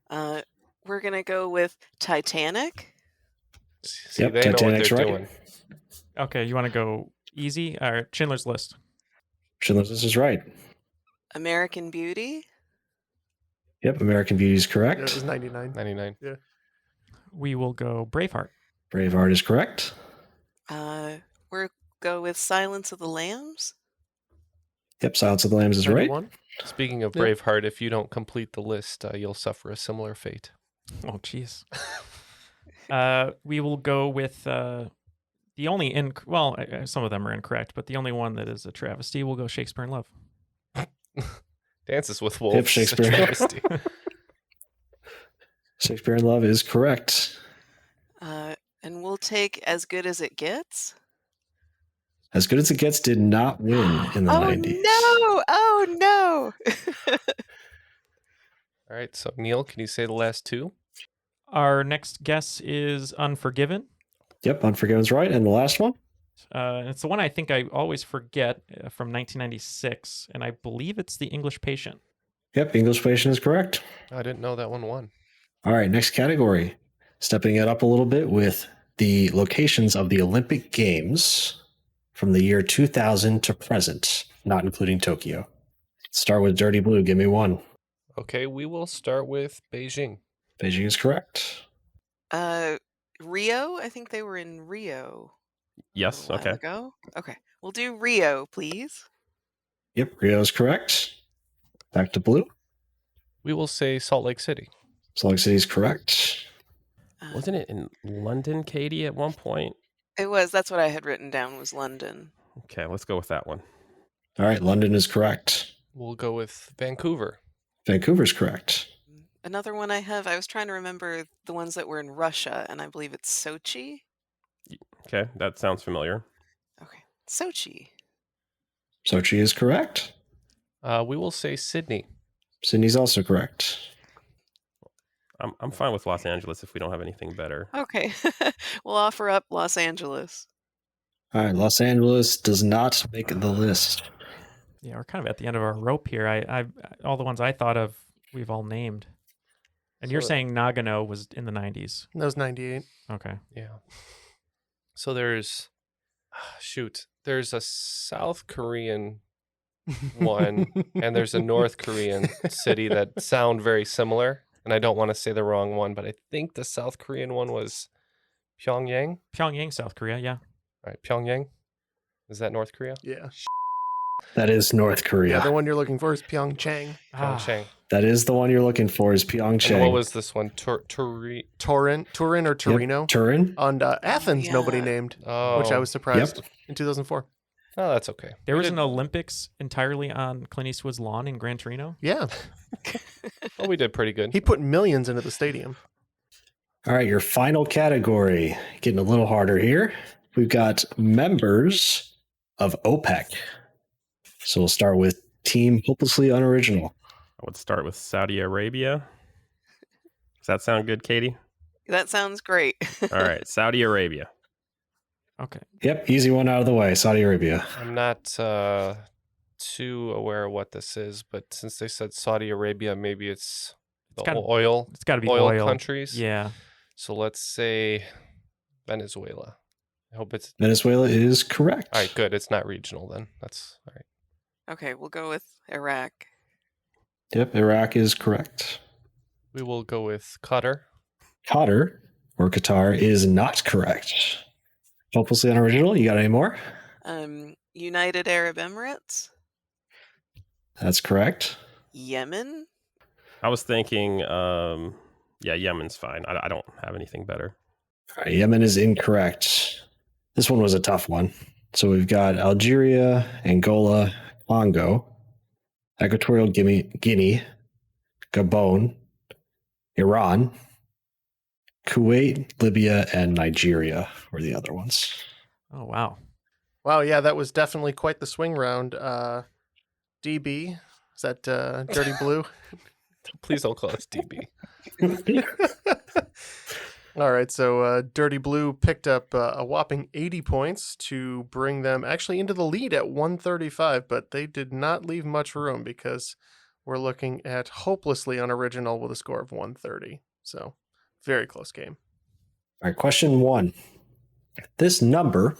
Speaker 11: We're we're going to go with Titanic.
Speaker 9: See,
Speaker 3: Yep,
Speaker 9: they know what
Speaker 3: Titanic's
Speaker 9: they're
Speaker 3: right.
Speaker 9: doing.
Speaker 10: Okay, you want to go easy? All right, Schindler's List.
Speaker 3: Schindler's List is right.
Speaker 11: American Beauty.
Speaker 3: Yep, American Beauty is
Speaker 8: Yeah,
Speaker 3: correct.
Speaker 8: it was 99.
Speaker 9: 99.
Speaker 8: Yeah.
Speaker 10: We will go Braveheart.
Speaker 3: Braveheart is correct.
Speaker 11: We'll go with Silence of the Lambs.
Speaker 3: Yep, Silence of the Lambs is right.
Speaker 8: 91.
Speaker 9: Speaking of
Speaker 3: Yep.
Speaker 9: Braveheart, if you don't complete the list, you'll suffer a similar fate.
Speaker 10: Oh, jeez. We will go with the only some of them are incorrect, but the only one that is a travesty. We'll go Shakespeare in Love.
Speaker 9: Dances with Wolves.
Speaker 3: Yep, Shakespeare.
Speaker 9: Travesty.
Speaker 3: Shakespeare in Love is correct.
Speaker 11: And we'll take As Good as It Gets.
Speaker 3: As Good as It Gets did not win in the 90s.
Speaker 11: No! Oh, no!
Speaker 9: All right, so Neil, can you say the last two?
Speaker 10: Our next guess is Unforgiven.
Speaker 3: Yep, Unforgiven's right. And the last one?
Speaker 10: It's the one I think I always forget from 1996, and I believe it's The English Patient.
Speaker 3: Yep, English Patient is correct.
Speaker 9: I didn't know that one won.
Speaker 3: All right, next category. Stepping it up a little bit with the locations of the Olympic Games from the year 2000 to present, not including Tokyo. Start with Dirty Blue. Give me one.
Speaker 9: Okay, we will start with Beijing.
Speaker 3: Beijing is correct.
Speaker 11: Rio? I think they were in Rio.
Speaker 12: Yes.
Speaker 11: A while
Speaker 12: Okay.
Speaker 11: ago. Okay. We'll do Rio, please.
Speaker 3: Yep, Rio is correct. Back to Blue.
Speaker 9: We will say Salt Lake City.
Speaker 3: Salt Lake City is correct.
Speaker 12: Wasn't it in London, Katie, at one point?
Speaker 11: It was. That's what I had written down was London.
Speaker 12: Okay, let's go with that one.
Speaker 3: All right, London is correct.
Speaker 9: We'll go with Vancouver.
Speaker 3: Vancouver is correct.
Speaker 11: Another one I have, I was trying to remember the ones that were in Russia, and I believe it's Sochi.
Speaker 12: Okay, that sounds familiar.
Speaker 11: Okay. Sochi.
Speaker 3: Sochi is correct.
Speaker 9: We will say Sydney.
Speaker 3: Sydney's also correct.
Speaker 12: I'm fine with Los Angeles if we don't have anything better.
Speaker 11: Okay. We'll offer up Los Angeles.
Speaker 3: All right, Los Angeles does not make the list.
Speaker 10: Yeah, we're kind of at the end of our rope here. I all the ones I thought of, we've all named. And you're saying Nagano was in the 90s.
Speaker 8: That was 98.
Speaker 10: Okay.
Speaker 9: Yeah. So there's a South Korean one and there's a North Korean city that sound very similar. And I don't want to say the wrong one, but I think the South Korean one was Pyongyang.
Speaker 10: Pyongyang, South Korea, yeah.
Speaker 9: All right, Pyongyang. Is that North Korea?
Speaker 8: Yeah.
Speaker 3: That is North Korea.
Speaker 8: Yeah, the one you're looking for is Pyeongchang.
Speaker 9: Pyeongchang.
Speaker 3: That is the one you're looking for is Pyeongchang.
Speaker 9: And what was this one? Turin
Speaker 8: or Torino?
Speaker 3: Yep, Turin.
Speaker 8: And Athens, nobody named, which I was surprised in 2004.
Speaker 9: Oh, that's okay.
Speaker 10: There was an Olympics entirely on Clint Eastwood's lawn in Gran Torino.
Speaker 8: Yeah.
Speaker 9: Well, we did pretty good.
Speaker 8: He put millions into the stadium.
Speaker 3: All right, your final category. Getting a little harder here. We've got members of OPEC. So we'll start with Team Hopelessly Unoriginal.
Speaker 12: I would start with Saudi Arabia. Does that sound good, Katie?
Speaker 11: That sounds great.
Speaker 12: All right, Saudi Arabia.
Speaker 10: Okay.
Speaker 3: Yep, easy one out of the way. Saudi Arabia.
Speaker 9: I'm not too aware of what this is, but since they said Saudi Arabia, maybe it's oil.
Speaker 10: It's got to be
Speaker 9: oil countries.
Speaker 10: Yeah.
Speaker 9: So let's say Venezuela. I hope it's
Speaker 3: Venezuela is correct.
Speaker 9: all right. Good. It's not regional then. That's all right.
Speaker 11: Okay, we'll go with Iraq.
Speaker 3: Yep, Iraq is correct.
Speaker 9: We will go with Qatar.
Speaker 3: Qatar, or Qatar, is not correct. Hopelessly Unoriginal, you got any more?
Speaker 11: United Arab Emirates.
Speaker 3: That's correct.
Speaker 11: Yemen.
Speaker 12: I was thinking, Yemen's fine. I don't have anything better.
Speaker 3: All right, Yemen is incorrect. This one was a tough one. So we've got Algeria, Angola, Congo, Equatorial Guinea, Gabon, Iran, Kuwait, Libya, and Nigeria were the other ones.
Speaker 10: Oh, wow.
Speaker 8: Wow, yeah, that was definitely quite the swing round. DB, is that Dirty Blue?
Speaker 9: Please don't call us DB.
Speaker 8: All right, so Dirty Blue picked up a whopping 80 points to bring them actually into the lead at 135, but they did not leave much room because we're looking at Hopelessly Unoriginal with a score of 130. So Very close game.
Speaker 3: All right, question 1. This number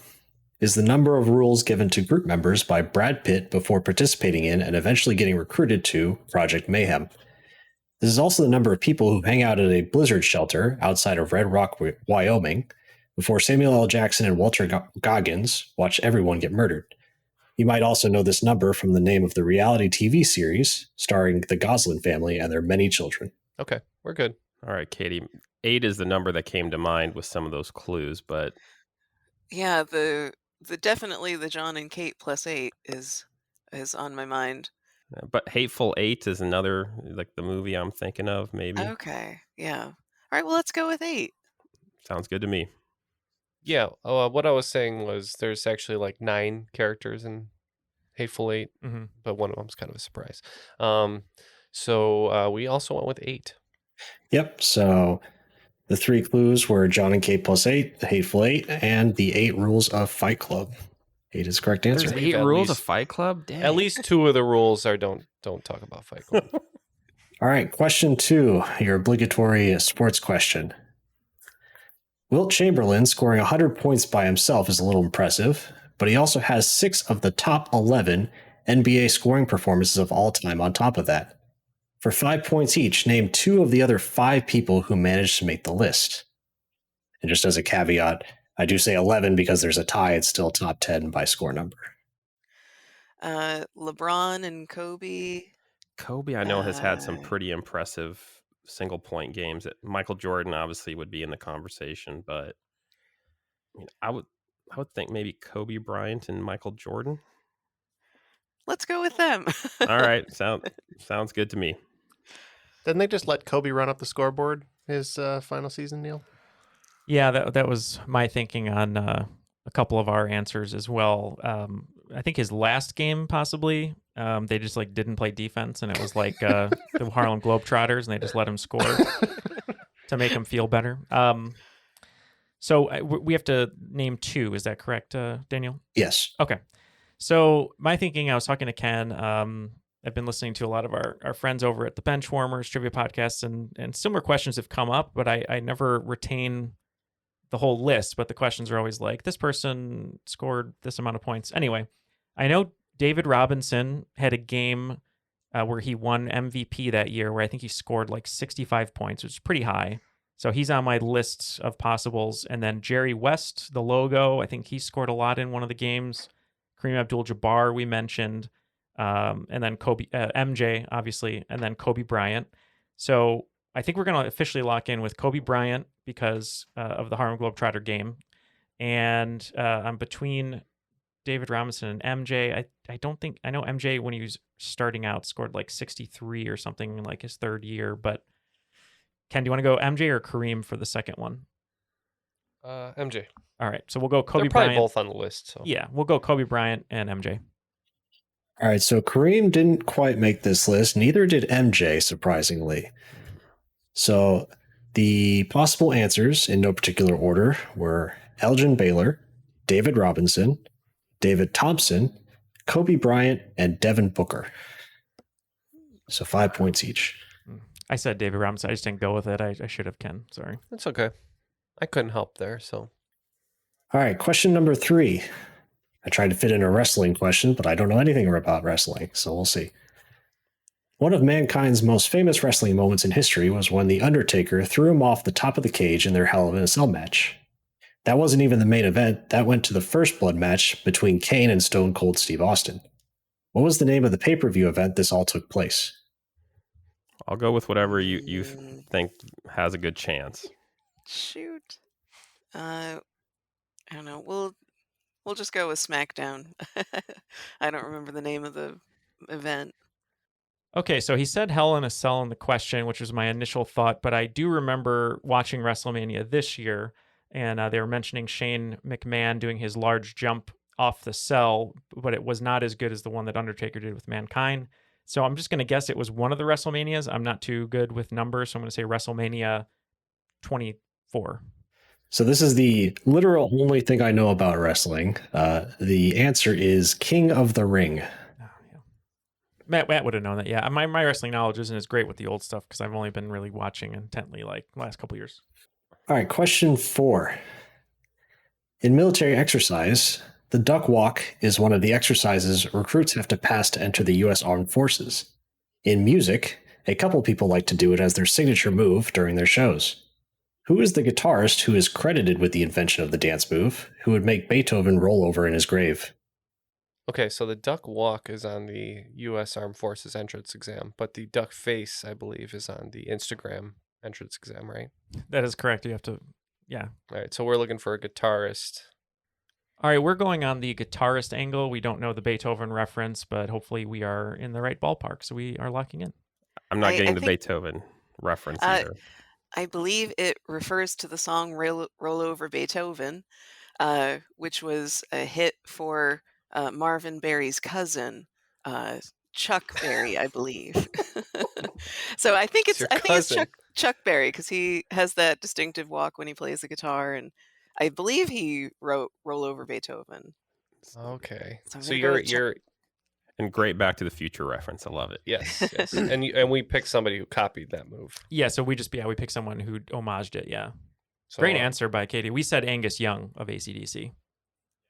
Speaker 3: is the number of rules given to group members by Brad Pitt before participating in and eventually getting recruited to Project Mayhem. This is also the number of people who hang out at a blizzard shelter outside of Red Rock, Wyoming, before Samuel L. Jackson and Walter Goggins watch everyone get murdered. You might also know this number from the name of the reality TV series starring the Goslin family and their many children.
Speaker 9: Okay, we're good.
Speaker 12: All right, Katie. 8 is the number that came to mind with some of those clues, but
Speaker 11: Yeah, the definitely the John and Kate plus 8 is on my mind.
Speaker 12: but Hateful Eight is another, like the movie I'm thinking of, maybe.
Speaker 11: Okay, yeah. All right, well, let's go with 8.
Speaker 12: Sounds good to me.
Speaker 9: Yeah, what I was saying was there's actually like 9 characters in Hateful Eight, but one of them's kind of a surprise. So we also went with 8.
Speaker 3: Yep, so the 3 clues were John and Kate plus 8, the Hateful Eight, and the 8 rules of Fight Club. 8 is the correct answer.
Speaker 12: There's 8 rules of Fight Club? Dang.
Speaker 9: At least 2 of the rules are don't talk about Fight Club.
Speaker 3: All right, question 2, your obligatory sports question. Wilt Chamberlain scoring 100 points by himself is a little impressive, but he also has 6 of the top 11 NBA scoring performances of all time on top of that. For 5 points each, name 2 of the other 5 people who managed to make the list. And just as a caveat, I do say 11 because there's a tie. It's still top 10 by score number.
Speaker 11: LeBron and Kobe.
Speaker 12: Kobe, I know, has had some pretty impressive single-point games. Michael Jordan obviously would be in the conversation, but I mean, I would think maybe Kobe Bryant and Michael Jordan.
Speaker 11: Let's go with them.
Speaker 12: All right, sounds good to me.
Speaker 8: Didn't they just let Kobe run up the scoreboard his final season, Neil?
Speaker 10: Yeah, that was my thinking on a couple of our answers as well. I think his last game possibly, they just like didn't play defense, and it was like the Harlem Globetrotters, and they just let him score to make him feel better. So we have to name 2. Is that correct, Daniel?
Speaker 3: Yes.
Speaker 10: Okay. So my thinking, I was talking to Ken. I've been listening to a lot of our friends over at the Benchwarmers Trivia Podcast, and similar questions have come up, but I never retain the whole list. But the questions are always like, this person scored this amount of points. Anyway, I know David Robinson had a game where he won MVP that year, where I think he scored like 65 points, which is pretty high. So he's on my list of possibles. And then Jerry West, the logo, I think he scored a lot in one of the games. Kareem Abdul-Jabbar, we mentioned. And then MJ, obviously, and then Kobe Bryant. So I think we're going to officially lock in with Kobe Bryant because of the Harlem Globetrotter game. And I'm between David Robinson and MJ. I know MJ, when he was starting out, scored like 63 or something in like his 3rd year. But Ken, do you want to go MJ or Kareem for the second one?
Speaker 9: MJ.
Speaker 10: All right, so we'll go Kobe
Speaker 9: They're probably
Speaker 10: Bryant.
Speaker 9: both on the list. So.
Speaker 10: Yeah, we'll go Kobe Bryant and MJ.
Speaker 3: All right, so Kareem didn't quite make this list. Neither did MJ, surprisingly. So the possible answers, in no particular order, were Elgin Baylor, David Robinson, David Thompson, Kobe Bryant, and Devin Booker. So 5 points each.
Speaker 10: I said David Robinson. I just didn't go with it. I should have, Ken. Sorry.
Speaker 9: That's okay. I couldn't help there, so.
Speaker 3: All right, question number 3. I tried to fit in a wrestling question, but I don't know anything about wrestling, so we'll see. One of mankind's most famous wrestling moments in history was when The Undertaker threw him off the top of the cage in their Hell in a Cell match. That wasn't even the main event. That went to the first blood match between Kane and Stone Cold Steve Austin. What was the name of the pay-per-view event this all took place?
Speaker 12: I'll go with whatever you think has a good chance.
Speaker 11: Shoot. I don't know. We'll just go with SmackDown. I don't remember the name of the event.
Speaker 10: Okay, so he said Hell in a Cell in the question, which was my initial thought, but I do remember watching WrestleMania this year, and they were mentioning Shane McMahon doing his large jump off the cell, but it was not as good as the one that Undertaker did with Mankind. So I'm just going to guess it was one of the WrestleManias. I'm not too good with numbers, so I'm going to say WrestleMania 24.
Speaker 3: So this is the literal only thing I know about wrestling. The answer is King of the Ring.
Speaker 10: Matt would have known that. Yeah, my wrestling knowledge isn't as great with the old stuff because I've only been really watching intently like the last couple years.
Speaker 3: All right, question 4. In military exercise, the duck walk is one of the exercises recruits have to pass to enter the U.S. Armed Forces. In music, a couple people like to do it as their signature move during their shows. Who is the guitarist who is credited with the invention of the dance move, who would make Beethoven roll over in his grave?
Speaker 9: Okay, so the duck walk is on the U.S. Armed Forces entrance exam, but the duck face, I believe, is on the Instagram entrance exam, right?
Speaker 10: That is correct. You have to, yeah.
Speaker 9: All right, so we're looking for a guitarist.
Speaker 10: All right, we're going on the guitarist angle. We don't know the Beethoven reference, but hopefully we are in the right ballpark, so we are locking in.
Speaker 12: I'm not getting the Beethoven reference either.
Speaker 11: I believe it refers to the song Roll Over Beethoven, which was a hit for Marvin Berry's cousin, Chuck Berry, I believe. So I think it's Chuck Berry because he has that distinctive walk when he plays the guitar, and I believe he wrote Roll Over Beethoven.
Speaker 9: Okay,
Speaker 11: So
Speaker 9: you're
Speaker 12: and great Back to the Future reference. I love it.
Speaker 9: Yes. and we picked somebody who copied that move.
Speaker 10: Yeah, so we picked someone who homaged it. Yeah,
Speaker 9: So,
Speaker 10: great answer by Katie. We said Angus Young of AC/DC.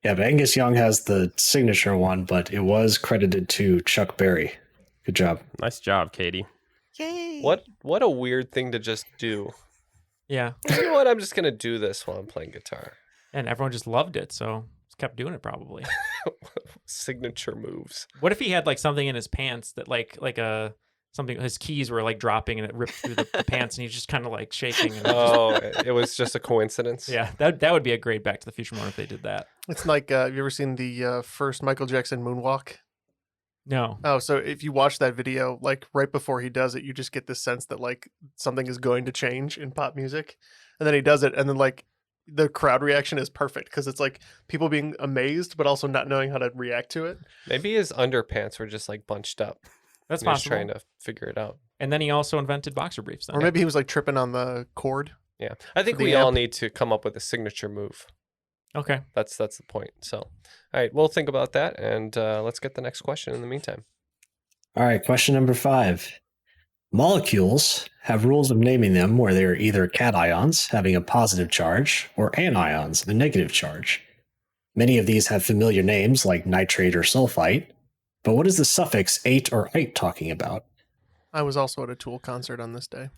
Speaker 3: Yeah, but Angus Young has the signature one, but it was credited to Chuck Berry. Good job.
Speaker 12: Nice job, Katie.
Speaker 11: Yay!
Speaker 9: What a weird thing to just do.
Speaker 10: Yeah.
Speaker 9: You know what? I'm just gonna do this while I'm playing guitar.
Speaker 10: And everyone just loved it, so kept doing it probably.
Speaker 9: Signature moves.
Speaker 10: What if he had like something in his pants that something his keys were like dropping and it ripped through the pants and he's just kind of like shaking. And
Speaker 9: it was just a coincidence.
Speaker 10: Yeah, that would be a great Back to the Future moment if they did that.
Speaker 8: It's like, have you ever seen the first Michael Jackson moonwalk?
Speaker 10: No.
Speaker 8: Oh, so if you watch that video, like right before he does it, you just get this sense that like something is going to change in pop music. And then he does it, and then like the crowd reaction is perfect because it's like people being amazed, but also not knowing how to react to it.
Speaker 9: Maybe his underpants were just like bunched up.
Speaker 10: That's
Speaker 9: possible.
Speaker 10: possible.
Speaker 9: Trying to figure it out.
Speaker 10: And then he also invented boxer briefs. Then.
Speaker 8: Or maybe he was like tripping on the cord.
Speaker 9: Yeah. I think we all need to come up with a signature move.
Speaker 10: Okay.
Speaker 9: That's the point. So, all right, we'll think about that, and let's get the next question in the meantime.
Speaker 3: All right, question number 5. Molecules have rules of naming them where they are either cations, having a positive charge, or anions, a negative charge. Many of these have familiar names like nitrate or sulfite, but what is the suffix ate or ite talking about?
Speaker 8: I was also at a Tool concert on this day.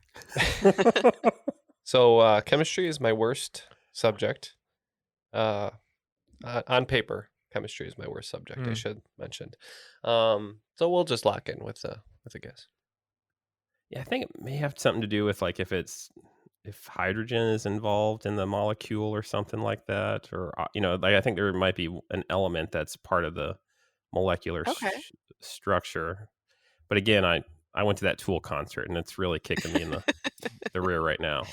Speaker 9: So chemistry is my worst subject. On paper, chemistry is my worst subject. I should mention. So we'll just lock in with a guess.
Speaker 12: Yeah, I think it may have something to do with like if hydrogen is involved in the molecule or something like that, or like I think there might be an element that's part of the molecular structure. But again, I went to that Tool concert and it's really kicking me in the rear right now.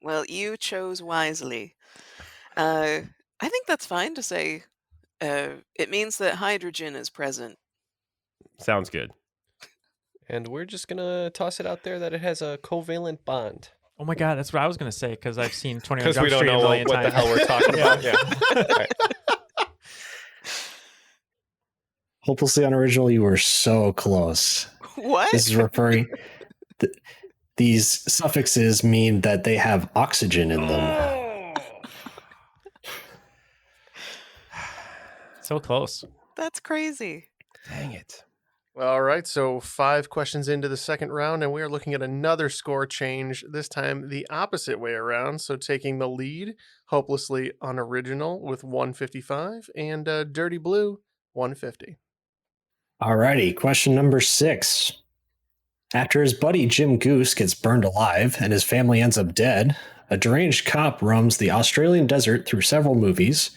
Speaker 11: Well, you chose wisely. I think that's fine to say. It means that hydrogen is present.
Speaker 12: Sounds good.
Speaker 9: And we're just going to toss it out there that it has a covalent bond.
Speaker 10: Oh my God, that's what I was going to say because I've seen 21
Speaker 9: Because
Speaker 10: Jump
Speaker 9: we don't
Speaker 10: Street
Speaker 9: know
Speaker 10: a million
Speaker 9: what the
Speaker 10: times.
Speaker 9: hell we're talking about. Yeah. All right.
Speaker 3: Hopelessly Unoriginal, you were so close.
Speaker 11: What?
Speaker 3: This is referring... These suffixes mean that they have oxygen in them.
Speaker 10: So close.
Speaker 11: That's crazy.
Speaker 12: Dang it.
Speaker 8: All right, so 5 questions into the second round, and we are looking at another score change, this time the opposite way around. So taking the lead, Hopelessly Unoriginal with 155, and Dirty Blue, 150.
Speaker 3: All righty, question number 6. After his buddy Jim Goose gets burned alive and his family ends up dead, a deranged cop roams the Australian desert through several movies,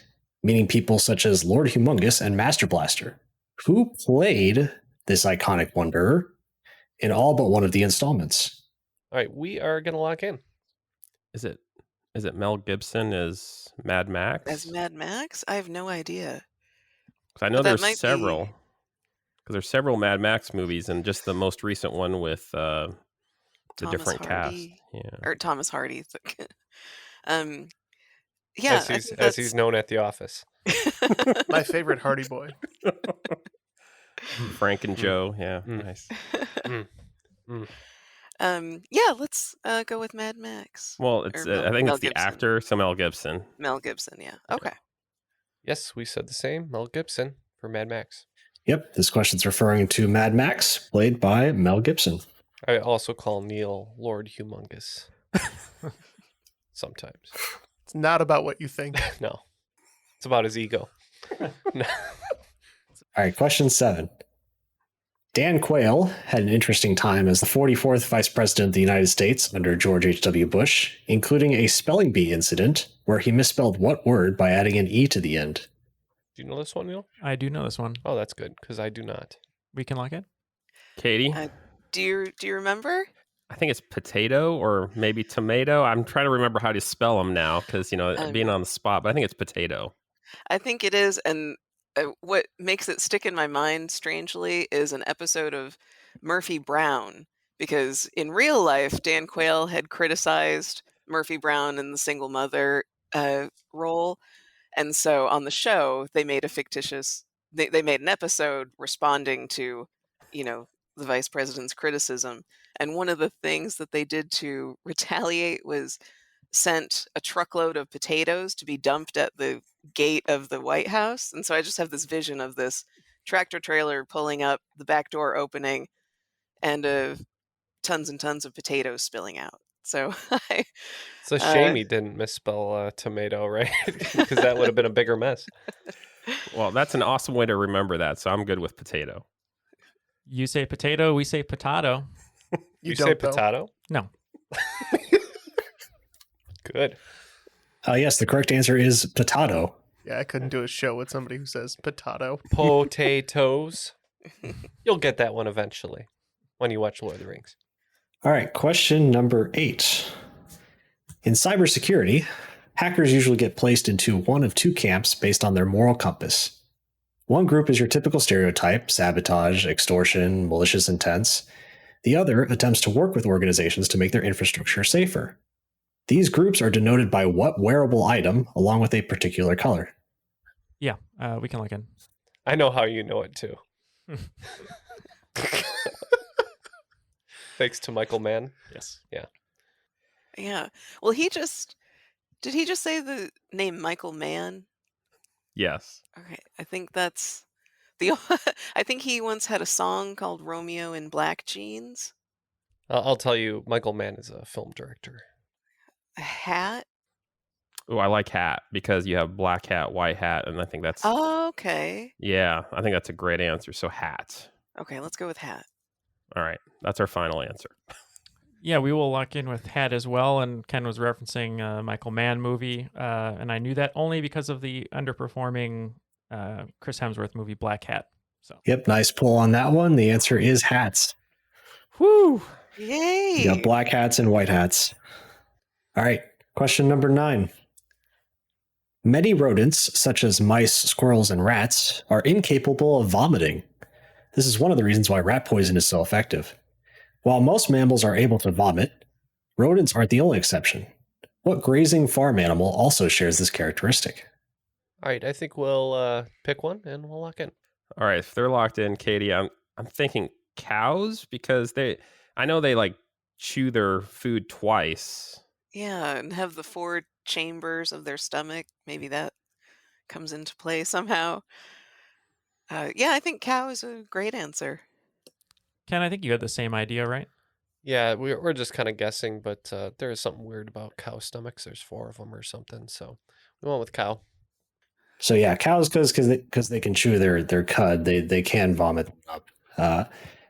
Speaker 3: meeting people such as Lord Humongous and Master Blaster. Who played this iconic wanderer in all but one of the installments?
Speaker 9: All right, we are going to lock in.
Speaker 12: Is it Mel Gibson as Mad Max?
Speaker 11: As Mad Max? I have no idea.
Speaker 12: Because I know there's several. Because there's several Mad Max movies, and just the most recent one with the different cast. Yeah.
Speaker 11: Or Thomas Hardy.
Speaker 9: As he's known at the office.
Speaker 8: My favorite Hardy boy.
Speaker 12: Frank and Joe. Yeah, nice.
Speaker 11: Yeah, let's go with Mad Max.
Speaker 12: Well, it's I think it's the actor, so Mel Gibson.
Speaker 11: Mel Gibson, yeah. Okay.
Speaker 9: Yes, we said the same. Mel Gibson for Mad Max.
Speaker 3: Yep, this question's referring to Mad Max, played by Mel Gibson.
Speaker 9: I also call Neil Lord Humongous. Sometimes.
Speaker 8: It's not about what you think.
Speaker 9: No. It's about his ego.
Speaker 3: All right, question 7. Dan Quayle had an interesting time as the 44th Vice President of the United States under George H.W. Bush, including a spelling bee incident where he misspelled what word by adding an E to the end?
Speaker 9: Do you know this one, Neil?
Speaker 10: I do know this one.
Speaker 9: Oh, that's good, because I do not.
Speaker 10: We can lock it.
Speaker 12: Katie?
Speaker 11: Do you remember?
Speaker 12: I think it's potato or maybe tomato. I'm trying to remember how to spell them now because, being on the spot, but I think it's potato.
Speaker 11: I think it is, and what makes it stick in my mind, strangely, is an episode of Murphy Brown, because in real life, Dan Quayle had criticized Murphy Brown in the single mother role, and so on the show, they made they made an episode responding to, the vice president's criticism, and one of the things that they did to retaliate was sent a truckload of potatoes to be dumped at the gate of the White House. And so I just have this vision of this tractor trailer pulling up, the back door opening, and tons and tons of potatoes spilling out. So
Speaker 9: it's a shame he didn't misspell tomato, right? Because that would have been a bigger mess.
Speaker 12: Well, that's an awesome way to remember that. So I'm good with potato.
Speaker 10: You say potato, we say potato.
Speaker 9: You say potato?
Speaker 10: No.
Speaker 9: Good.
Speaker 3: Yes, the correct answer is potato.
Speaker 8: Yeah, I couldn't do a show with somebody who says potato.
Speaker 9: Potatoes. You'll get that one eventually when you watch Lord of the Rings.
Speaker 3: All right, question number 8. In cybersecurity, hackers usually get placed into one of two camps based on their moral compass. One group is your typical stereotype, sabotage, extortion, malicious intents. The other attempts to work with organizations to make their infrastructure safer. These groups are denoted by what wearable item along with a particular color?
Speaker 10: Yeah, we can look in.
Speaker 9: I know how you know it too. Thanks to Michael Mann.
Speaker 10: Yes.
Speaker 9: Yeah.
Speaker 11: Yeah. Well, did he just say the name Michael Mann?
Speaker 12: Yes.
Speaker 11: Okay. I think that's I think he once had a song called Romeo in Black Jeans.
Speaker 9: I'll tell you, Michael Mann is a film director.
Speaker 11: A hat?
Speaker 12: Oh, I like hat because you have black hat, white hat, and I think that's...
Speaker 11: Oh, okay.
Speaker 12: Yeah, I think that's a great answer. So hat.
Speaker 11: Okay, let's go with hat.
Speaker 12: All right, that's our final answer.
Speaker 10: Yeah, we will lock in with hat as well. And Ken was referencing a Michael Mann movie, and I knew that only because of the underperforming Chris Hemsworth movie Black Hat. So.
Speaker 3: Yep, nice pull on that one. The answer is hats.
Speaker 12: Woo!
Speaker 11: Yay!
Speaker 3: You got black hats and white hats. All right, question number 9. Many rodents, such as mice, squirrels, and rats, are incapable of vomiting. This is one of the reasons why rat poison is so effective. While most mammals are able to vomit, rodents aren't the only exception. What grazing farm animal also shares this characteristic?
Speaker 9: All right, I think we'll pick one and we'll lock in.
Speaker 12: All right, if they're locked in, Katie, I'm thinking cows because I know they like chew their food twice.
Speaker 11: Yeah, and have the 4 chambers of their stomach. Maybe that comes into play somehow. Yeah, I think cow is a great answer.
Speaker 10: Ken, I think you had the same idea, right?
Speaker 9: Yeah, we're just kind of guessing, but there is something weird about cow stomachs. There's 4 of them or something, so we went with cow.
Speaker 3: So yeah, cows because they can chew their cud, they can vomit up.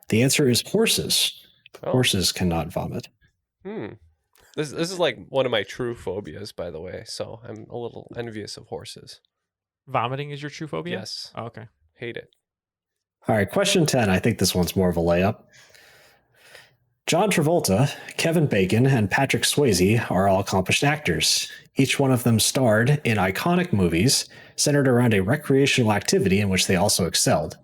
Speaker 3: The answer is horses.
Speaker 9: Oh.
Speaker 3: Horses cannot vomit.
Speaker 9: This is like one of my true phobias, by the way. So I'm a little envious of horses.
Speaker 10: Vomiting is your true phobia?
Speaker 9: Yes.
Speaker 10: Oh, okay.
Speaker 9: Hate it.
Speaker 3: All right, question 10. I think this one's more of a layup. John Travolta, Kevin Bacon, and Patrick Swayze are all accomplished actors. Each one of them starred in iconic movies centered around a recreational activity in which they also excelled.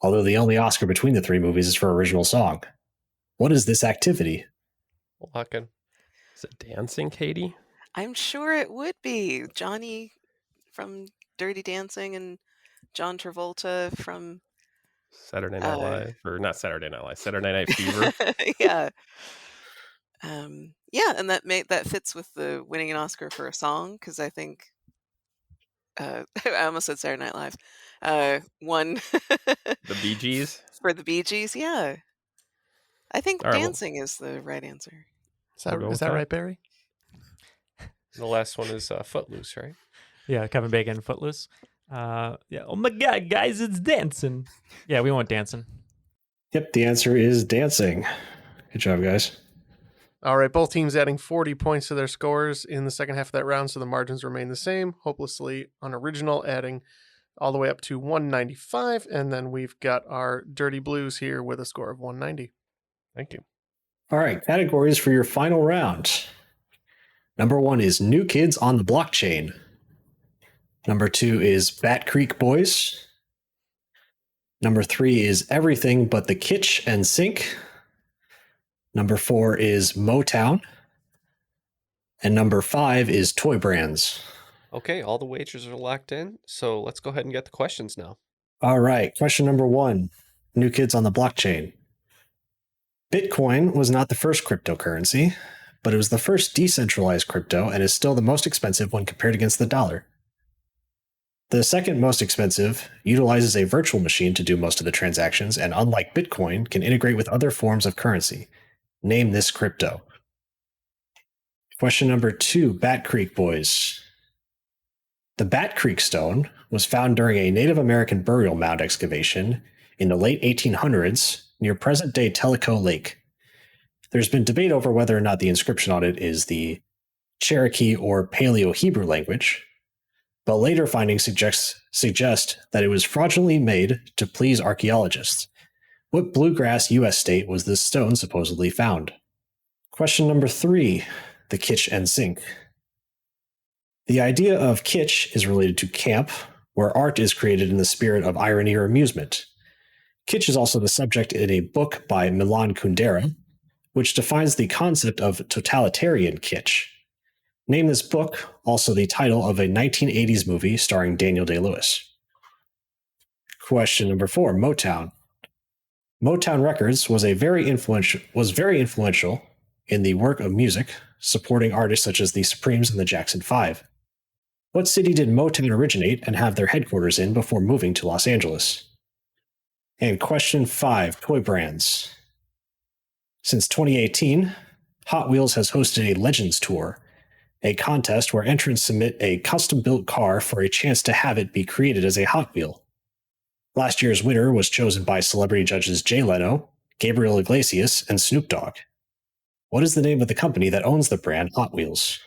Speaker 3: Although the only Oscar between the 3 movies is for original song. What is this activity?
Speaker 9: Lock in.
Speaker 12: Is it dancing, Katie?
Speaker 11: I'm sure it would be. Johnny from Dirty Dancing and John Travolta from
Speaker 12: Saturday Night Live, or not Saturday Night Live, Saturday Night Fever.
Speaker 11: Yeah. Yeah, and that fits with the winning an Oscar for a song, because I think I almost said Saturday Night Live. One
Speaker 12: The Bee Gees.
Speaker 11: for the Bee Gees. Yeah, I think
Speaker 12: All right, well,
Speaker 11: dancing is the right answer.
Speaker 12: We'll go
Speaker 8: Is
Speaker 12: with
Speaker 8: that
Speaker 12: that.
Speaker 8: right, Barry?
Speaker 9: The last one is Footloose, right?
Speaker 10: Yeah, Kevin Bacon, Footloose. Yeah. Oh my God, guys, it's dancing. Yeah, we went dancing.
Speaker 3: Yep, the answer is dancing. Good job, guys.
Speaker 8: All right, both teams adding 40 points to their scores in the second half of that round, so the margins remain the same. Hopelessly Unoriginal adding all the way up to 195, and then we've got our Dirty Blues here with a score of 190.
Speaker 9: Thank you.
Speaker 3: All right, categories for your final round. Number 1 is New Kids on the Blockchain. Number 2 is Bat Creek Boys. Number 3 is Everything But the Kitsch and Sink. Number 4 is Motown. And number 5 is Toy Brands.
Speaker 9: Okay, all the wagers are locked in, so let's go ahead and get the questions now.
Speaker 3: All right, question number 1. New Kids on the Blockchain. Bitcoin was not the first cryptocurrency, but it was the first decentralized crypto and is still the most expensive when compared against the dollar. The second most expensive utilizes a virtual machine to do most of the transactions, and unlike Bitcoin, can integrate with other forms of currency. Name this crypto. Question number 2, Bat Creek Boys. The Bat Creek Stone was found during a Native American burial mound excavation in the late 1800s near present-day Tellico Lake. There's been debate over whether or not the inscription on it is the Cherokee or Paleo-Hebrew language, but later findings suggest that it was fraudulently made to please archaeologists. What bluegrass U.S. state was this stone supposedly found? Question number 3, the kitsch and sink. The idea of kitsch is related to camp, where art is created in the spirit of irony or amusement. Kitsch is also the subject in a book by Milan Kundera, which defines the concept of totalitarian kitsch. Name this book, also the title of a 1980s movie starring Daniel Day-Lewis. Question number 4, Motown. Motown Records was very influential in the work of music, supporting artists such as the Supremes and the Jackson 5. What city did Motown originate and have their headquarters in before moving to Los Angeles? And question 5, Toy Brands. Since 2018, Hot Wheels has hosted a Legends Tour, a contest where entrants submit a custom-built car for a chance to have it be created as a Hot Wheel. Last year's winner was chosen by celebrity judges Jay Leno, Gabriel Iglesias, and Snoop Dogg. What is the name of the company that owns the brand Hot Wheels?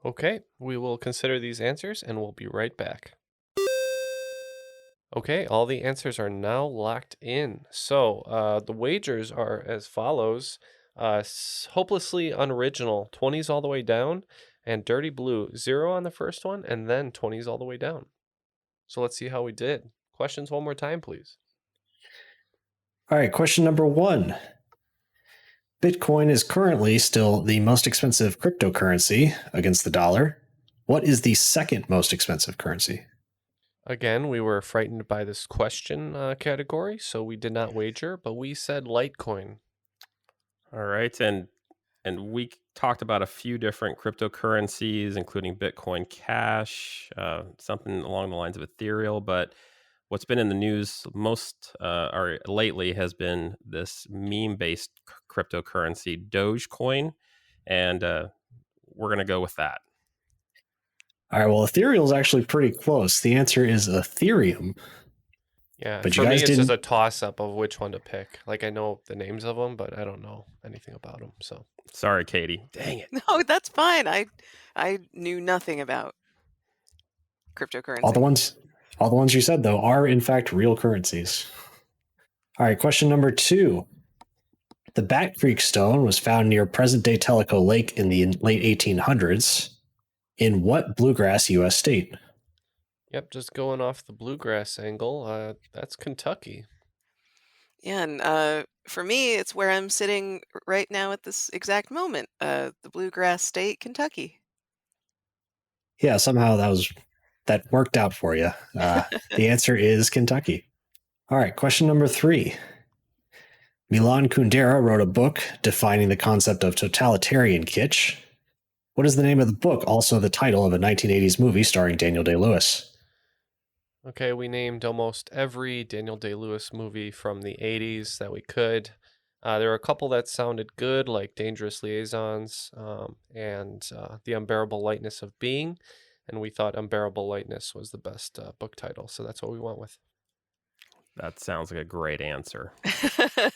Speaker 9: Okay, we will consider these answers and we'll be right back. Okay, all the answers are now locked in. So the wagers are as follows. Hopelessly Unoriginal, 20s all the way down, and Dirty Blue, 0 on the first one, and then 20s all the way down. So let's see how we did. Questions one more time, please.
Speaker 3: All right, question number 1. Bitcoin is currently still the most expensive cryptocurrency against the dollar. What is the second most expensive currency?
Speaker 9: Again, we were frightened by this question category, so we did not wager, but we said Litecoin.
Speaker 12: All right, and we talked about a few different cryptocurrencies, including Bitcoin Cash, something along the lines of Ethereal, but what's been in the news most or lately has been this meme-based cryptocurrency, Dogecoin, and we're going to go with that.
Speaker 3: All right, well, Ethereal is actually pretty close. The answer is Ethereum.
Speaker 9: Yeah,
Speaker 3: but
Speaker 9: for
Speaker 3: you
Speaker 9: me,
Speaker 3: guys
Speaker 9: it's
Speaker 3: didn't...
Speaker 9: just a toss-up of which one to pick. Like, I know the names of them, but I don't know anything about them. So
Speaker 12: sorry, Katie. Dang it.
Speaker 11: No, that's fine. I knew nothing about cryptocurrency.
Speaker 3: All the ones you said, though, are in fact real currencies. All right, question number 2. The Bat Creek Stone was found near present-day Tellico Lake in the late 1800s. In what bluegrass U.S. state?
Speaker 9: Yep, just going off the bluegrass angle, that's Kentucky.
Speaker 11: Yeah, and for me, it's where I'm sitting right now at this exact moment, the bluegrass state, Kentucky.
Speaker 3: Yeah, somehow that worked out for you. The answer is Kentucky. All right, question number 3. Milan Kundera wrote a book defining the concept of totalitarian kitsch. What is the name of the book, also the title of a 1980s movie starring Daniel Day-Lewis?
Speaker 9: Okay, we named almost every Daniel Day-Lewis movie from the 80s that we could. There were a couple that sounded good, like Dangerous Liaisons and The Unbearable Lightness of Being, and we thought Unbearable Lightness was the best book title, so that's what we went with.
Speaker 12: That sounds like a great answer.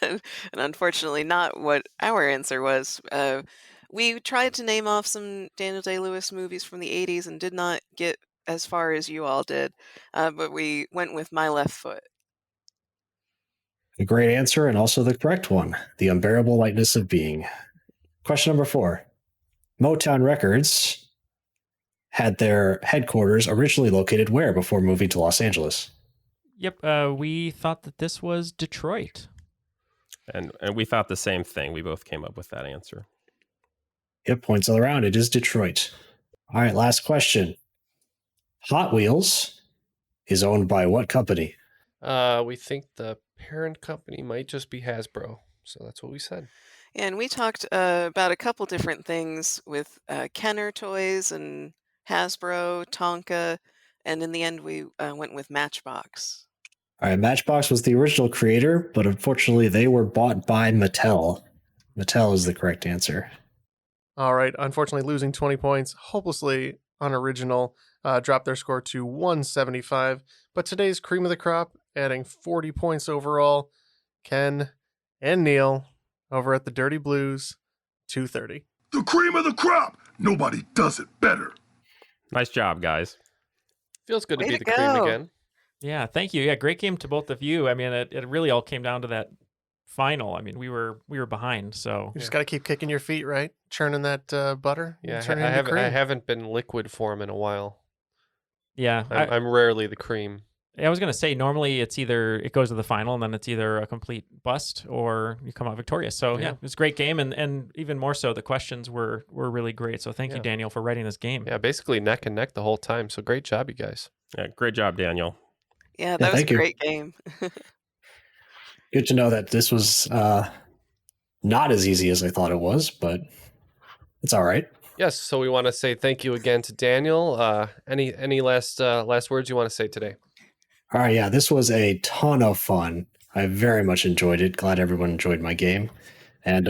Speaker 11: And unfortunately, not what our answer was. We tried to name off some Daniel Day-Lewis movies from the 80s and did not get as far as you all did, but we went with My Left Foot.
Speaker 3: A great answer, and also the correct one. The Unbearable Lightness of Being. Question number 4. Motown Records had their headquarters originally located where before moving to Los Angeles?
Speaker 10: Yep, we thought that this was Detroit.
Speaker 12: And we thought the same thing. We both came up with that answer.
Speaker 3: Yep, points all around. It is Detroit. All right, last question. Hot Wheels is owned by what company?
Speaker 9: We think the parent company might just be Hasbro, so that's what we said.
Speaker 11: And we talked about a couple different things with Kenner Toys and Hasbro, Tonka, and in the end we went with Matchbox.
Speaker 3: All right, Matchbox was the original creator, but unfortunately they were bought by Mattel. Mattel is the correct answer.
Speaker 8: All right, unfortunately losing 20 points, hopelessly unoriginal, dropped their score to 175. But today's cream of the crop, adding 40 points overall, Ken and Neal over at the Dirty Blues, 230.
Speaker 2: The cream of the crop! Nobody does it better.
Speaker 12: Nice job, guys.
Speaker 9: Feels good to
Speaker 11: Way
Speaker 9: be
Speaker 11: to
Speaker 9: the cream
Speaker 11: go.
Speaker 9: again.
Speaker 10: Yeah, thank you. Yeah, great game to both of you. I mean, it really all came down to that final. I mean, we were behind, so
Speaker 8: You just got to keep kicking your feet, right? Churning that butter.
Speaker 9: Yeah,
Speaker 8: turn it
Speaker 9: I
Speaker 8: into cream.
Speaker 9: haven't been liquid form in a while.
Speaker 10: yeah.
Speaker 9: I'm rarely the cream.
Speaker 10: I was going to say, normally it goes to the final, and then it's either a complete bust or you come out victorious. So yeah, it was a great game, and even more so, the questions were really great. So thank you, Daniel, for writing this game.
Speaker 9: Yeah, basically neck and neck the whole time. So great job, you guys.
Speaker 12: Yeah, great job, Daniel.
Speaker 11: Yeah, that was a
Speaker 3: thank you.
Speaker 11: great game.
Speaker 3: Good to know that this was not as easy as I thought it was, but it's all right.
Speaker 9: Yes, so we want to say thank you again to Daniel. Any last words you want to say today?
Speaker 3: All right, yeah, this was a ton of fun. I very much enjoyed it. Glad everyone enjoyed my game. And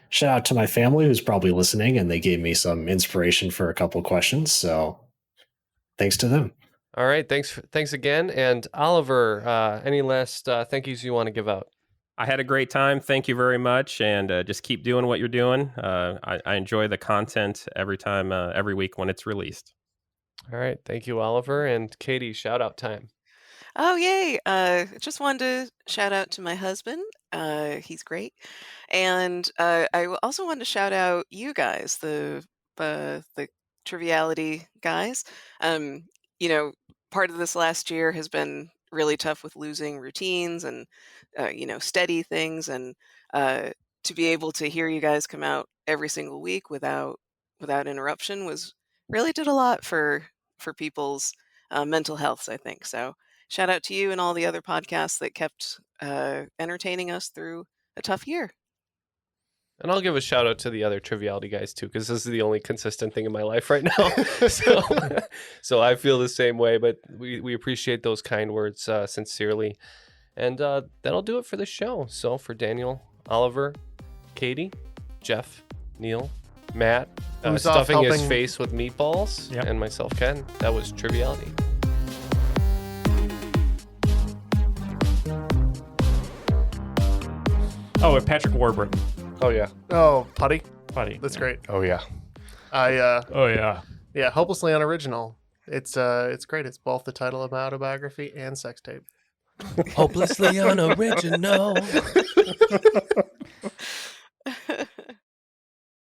Speaker 3: shout out to my family who's probably listening, and they gave me some inspiration for a couple of questions. So thanks to them.
Speaker 9: All right, thanks again. And Oliver, any last thank yous you want to give out?
Speaker 12: I had a great time. Thank you very much. And just keep doing what you're doing. I enjoy the content every week when it's released.
Speaker 9: All right, thank you, Oliver. And Katie, shout out time.
Speaker 11: Oh, yay. Just wanted to shout out to my husband. He's great. And I also wanted to shout out you guys, the Triviality guys. Part of this last year has been really tough with losing routines and, steady things. And to be able to hear you guys come out every single week without interruption really did a lot for people's mental health, I think. So shout out to you and all the other podcasts that kept entertaining us through a tough year.
Speaker 9: And I'll give a shout out to the other Triviality guys too, because this is the only consistent thing in my life right now. So I feel the same way, but we appreciate those kind words sincerely. And that'll do it for the show. So for Daniel, Oliver, Katie, Jeff, Neal, Matt, stuffing his face with meatballs, and myself, Ken, that was Triviality.
Speaker 10: Oh, and Patrick Warburton.
Speaker 9: Oh yeah.
Speaker 8: Oh, Putty.
Speaker 10: That's
Speaker 8: great.
Speaker 9: Oh yeah.
Speaker 10: Oh yeah.
Speaker 8: Yeah, hopelessly unoriginal. It's great. It's both the title of my autobiography and sex tape.
Speaker 9: Hopelessly unoriginal.